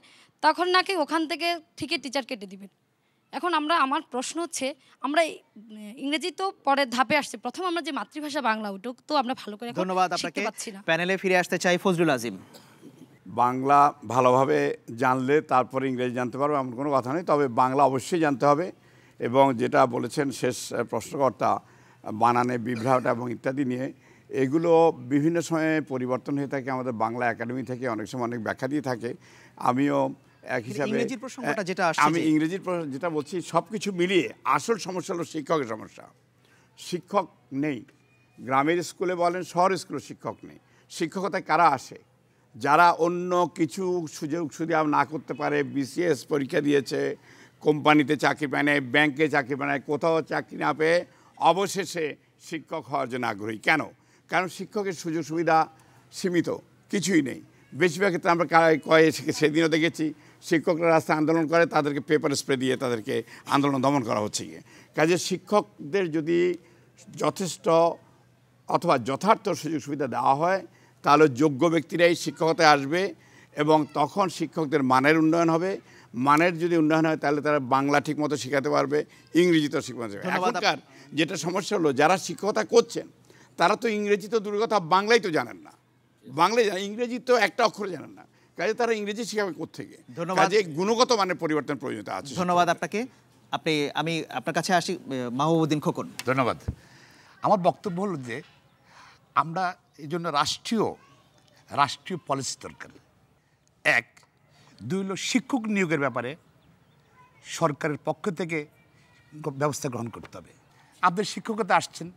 তখন নাকি ওখান থেকে ঠিকই টিচার কেটে দিবেন। এখন আমার প্রশ্ন হচ্ছে, আমরা ইংরেজি তো পরের ধাপে আসছে, প্রথম আমরা যে মাতৃভাষা বাংলা, ওটা তো আমরা ভালো করে ধন্যবাদ আপনাকে। প্যানেলে ফিরে আসতে চাই ফজলুল আজিম। বাংলা ভালোভাবে জানলে তারপরে ইংরেজি জানতে পারবো এমন কোনো কথা নেই, তবে বাংলা অবশ্যই জানতে হবে। এবং যেটা বলেছেন শেষ প্রশ্নকর্তা, বানানে বিভ্রাট এবং ইত্যাদি নিয়ে, এগুলো বিভিন্ন সময়ে পরিবর্তন হয়ে থাকে। আমাদের বাংলা একাডেমি থেকে অনেক সময় অনেক ব্যাখ্যা দিয়ে থাকে। আমিও এক হিসাবে আমি ইংরেজির যেটা বলছি, সব কিছু মিলিয়ে আসল সমস্যা হলো শিক্ষকের সমস্যা। শিক্ষক নেই, গ্রামের স্কুলে বলেন, শহর স্কুলে শিক্ষক নেই। শিক্ষকতায় কারা আসে? যারা অন্য কিছু সুযোগ সুবিধা না করতে পারে, বিসিএস পরীক্ষা দিয়েছে, কোম্পানিতে চাকরি পায় না, ব্যাংকে চাকরি পায় না, কোথাও চাকরি না পেয়ে অবশেষে শিক্ষক হওয়ার জন্য আগ্রহী। কেন? কারণ শিক্ষকের সুযোগ সুবিধা সীমিত, কিছুই নেই। বেশিরভাগ ক্ষেত্রে আমরা সেদিনও দেখেছি শিক্ষকরা রাস্তায় আন্দোলন করে, তাদেরকে পেপার স্প্রে দিয়ে তাদেরকে আন্দোলন দমন করা হচ্ছে গিয়ে। কাজে শিক্ষকদের যদি যথেষ্ট অথবা যথার্থ সুযোগ সুবিধা দেওয়া হয়, তাহলে যোগ্য ব্যক্তিরাই শিক্ষকতায় আসবে এবং তখন শিক্ষকদের মানের উন্নয়ন হবে। মানের যদি উন্নয়ন হয়, তাহলে তারা বাংলা ঠিকমতো শেখাতে পারবে, ইংরেজি তো শিখাতে পারবে। এখনকার যেটা সমস্যা হলো, যারা শিক্ষকতা করছেন তারা তো ইংরেজি তো দূরের কথা, বাংলাই তো জানেন না। বাংলায় ইংরেজি তো একটা অক্ষর জানেন না, কাজে তারা ইংরেজি শিখাবে কোত্থেকে? কাজে গুণগত মানের পরিবর্তন প্রয়োজনীয়তা আছে। ধন্যবাদ আপনাকে। আমি আপনার কাছে আসি, মাহবুবউদ্দিন খোকন। ধন্যবাদ। আমার বক্তব্য হলো যে আমরা এই জন্য রাষ্ট্রীয় পলিসি দরকার। এক, দুই হলো শিক্ষক নিয়োগের ব্যাপারে সরকারের পক্ষ থেকে ব্যবস্থা গ্রহণ করতে হবে। আপনি শিক্ষকতা আসছেন,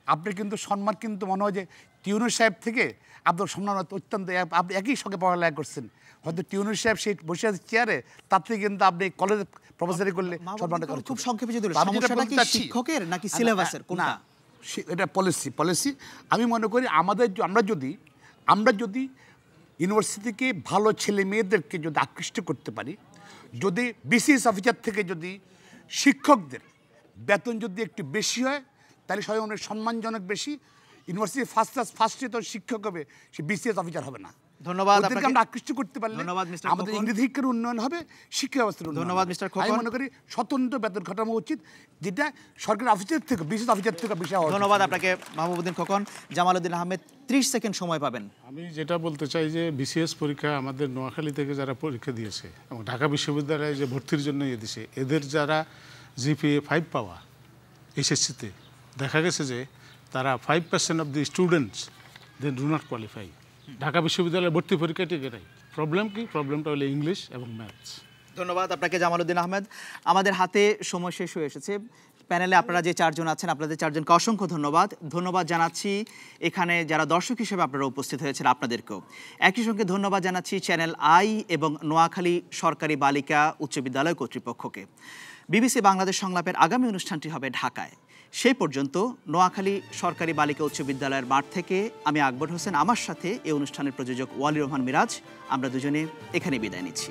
আপনি কিন্তু সম্মান কিন্তু মনে হয় যে টিউনর সাহেব থেকে আপনার সম্মান অত্যন্ত, আপনি একই সঙ্গে পড়ালেখা করছেন, হয়তো টিউনর সাহেব সেই বসে আছে চেয়ারে, তার থেকে কিন্তু আপনি কলেজে প্রফেসরি করলে সম্মানটা খুব সংক্ষেপে যদি সমস্যাটা কি শিক্ষকের নাকি সিলেবাসের কোনটা? এটা পলিসি। আমি মনে করি আমরা যদি ইউনিভার্সিটিকে ভালো ছেলে মেয়েদেরকে যদি আকৃষ্ট করতে পারি, যদি বিসিএস অফিসার থেকে যদি শিক্ষকদের বেতন যদি একটু বেশি হয়, তাহলে সবাই অনেক সম্মানজনক বেশি। ইউনিভার্সিটি ফার্স্ট তো শিক্ষক হবে, সে বিসিএস অফিসার হবে না। ধন্যবাদ আপনাকে। আমরা আকৃষ্ট করতে পারলে আমাদের ইংরেজি শিক্ষার উন্নয়ন হবে, শিক্ষা ব্যবস্থার উন্নয়ন। ধন্যবাদ মিস্টার খোকন। আমি মনে করি স্বতন্ত্র বেতন কাঠামো উচিত, যেটা সরকারি অফিসের থেকে, বিসিএস অফিসার থেকে বেশি হওয়া। ধন্যবাদ আপনাকে মাহবুবউদ্দিন খোকন। জামালউদ্দিন আহমেদ, 30 সেকেন্ড সময় পাবেন। আমি যেটা বলতে চাই যে বিসিএস পরীক্ষা আমাদের নোয়াখালী থেকে যারা পরীক্ষা দিয়েছে এবং ঢাকা বিশ্ববিদ্যালয়ে যে ভর্তির জন্য দিয়েছে, এদের যারা জিপিএ 5 পাওয়া এইচএসসিতে, দেখা গেছে যে তারা 5% of the students they do not qualify. Dhaka বিশ্ববিদ্যালয়ের ভর্তি পরীক্ষাটি এটাই প্রবলেম। কি প্রবলেমটা হলো ইংলিশ এবং ম্যাথস। ধন্যবাদ আপনাকে জামালউদ্দিন আহমেদ। আমাদের হাতে সময় শেষ হয়ে এসেছে। প্যানেলে আপনারা যে 4 জন আছেন, আপনাদের 4 জনকে অসংখ্য ধন্যবাদ জানাচ্ছি। এখানে যারা দর্শক হিসেবে আপনারা উপস্থিত হয়েছেন আপনাদেরকেও একই সঙ্গে ধন্যবাদ জানাচ্ছি চ্যানেল আই এবং নোয়াখালী সরকারি বালিকা উচ্চ বিদ্যালয় কর্তৃপক্ষকে। বিবিসি বাংলাদেশ সংলাপের আগামী অনুষ্ঠানটি হবে ঢাকায়। সেই পর্যন্ত নোয়াখালী সরকারি বালিকা উচ্চ বিদ্যালয়ের মাঠ থেকে আমি আকবর হোসেন, আমার সাথে এই অনুষ্ঠানের প্রযোজক ওয়ালি রহমান মিরাজ, আমরা দুজনে এখানে বিদায় নিচ্ছি।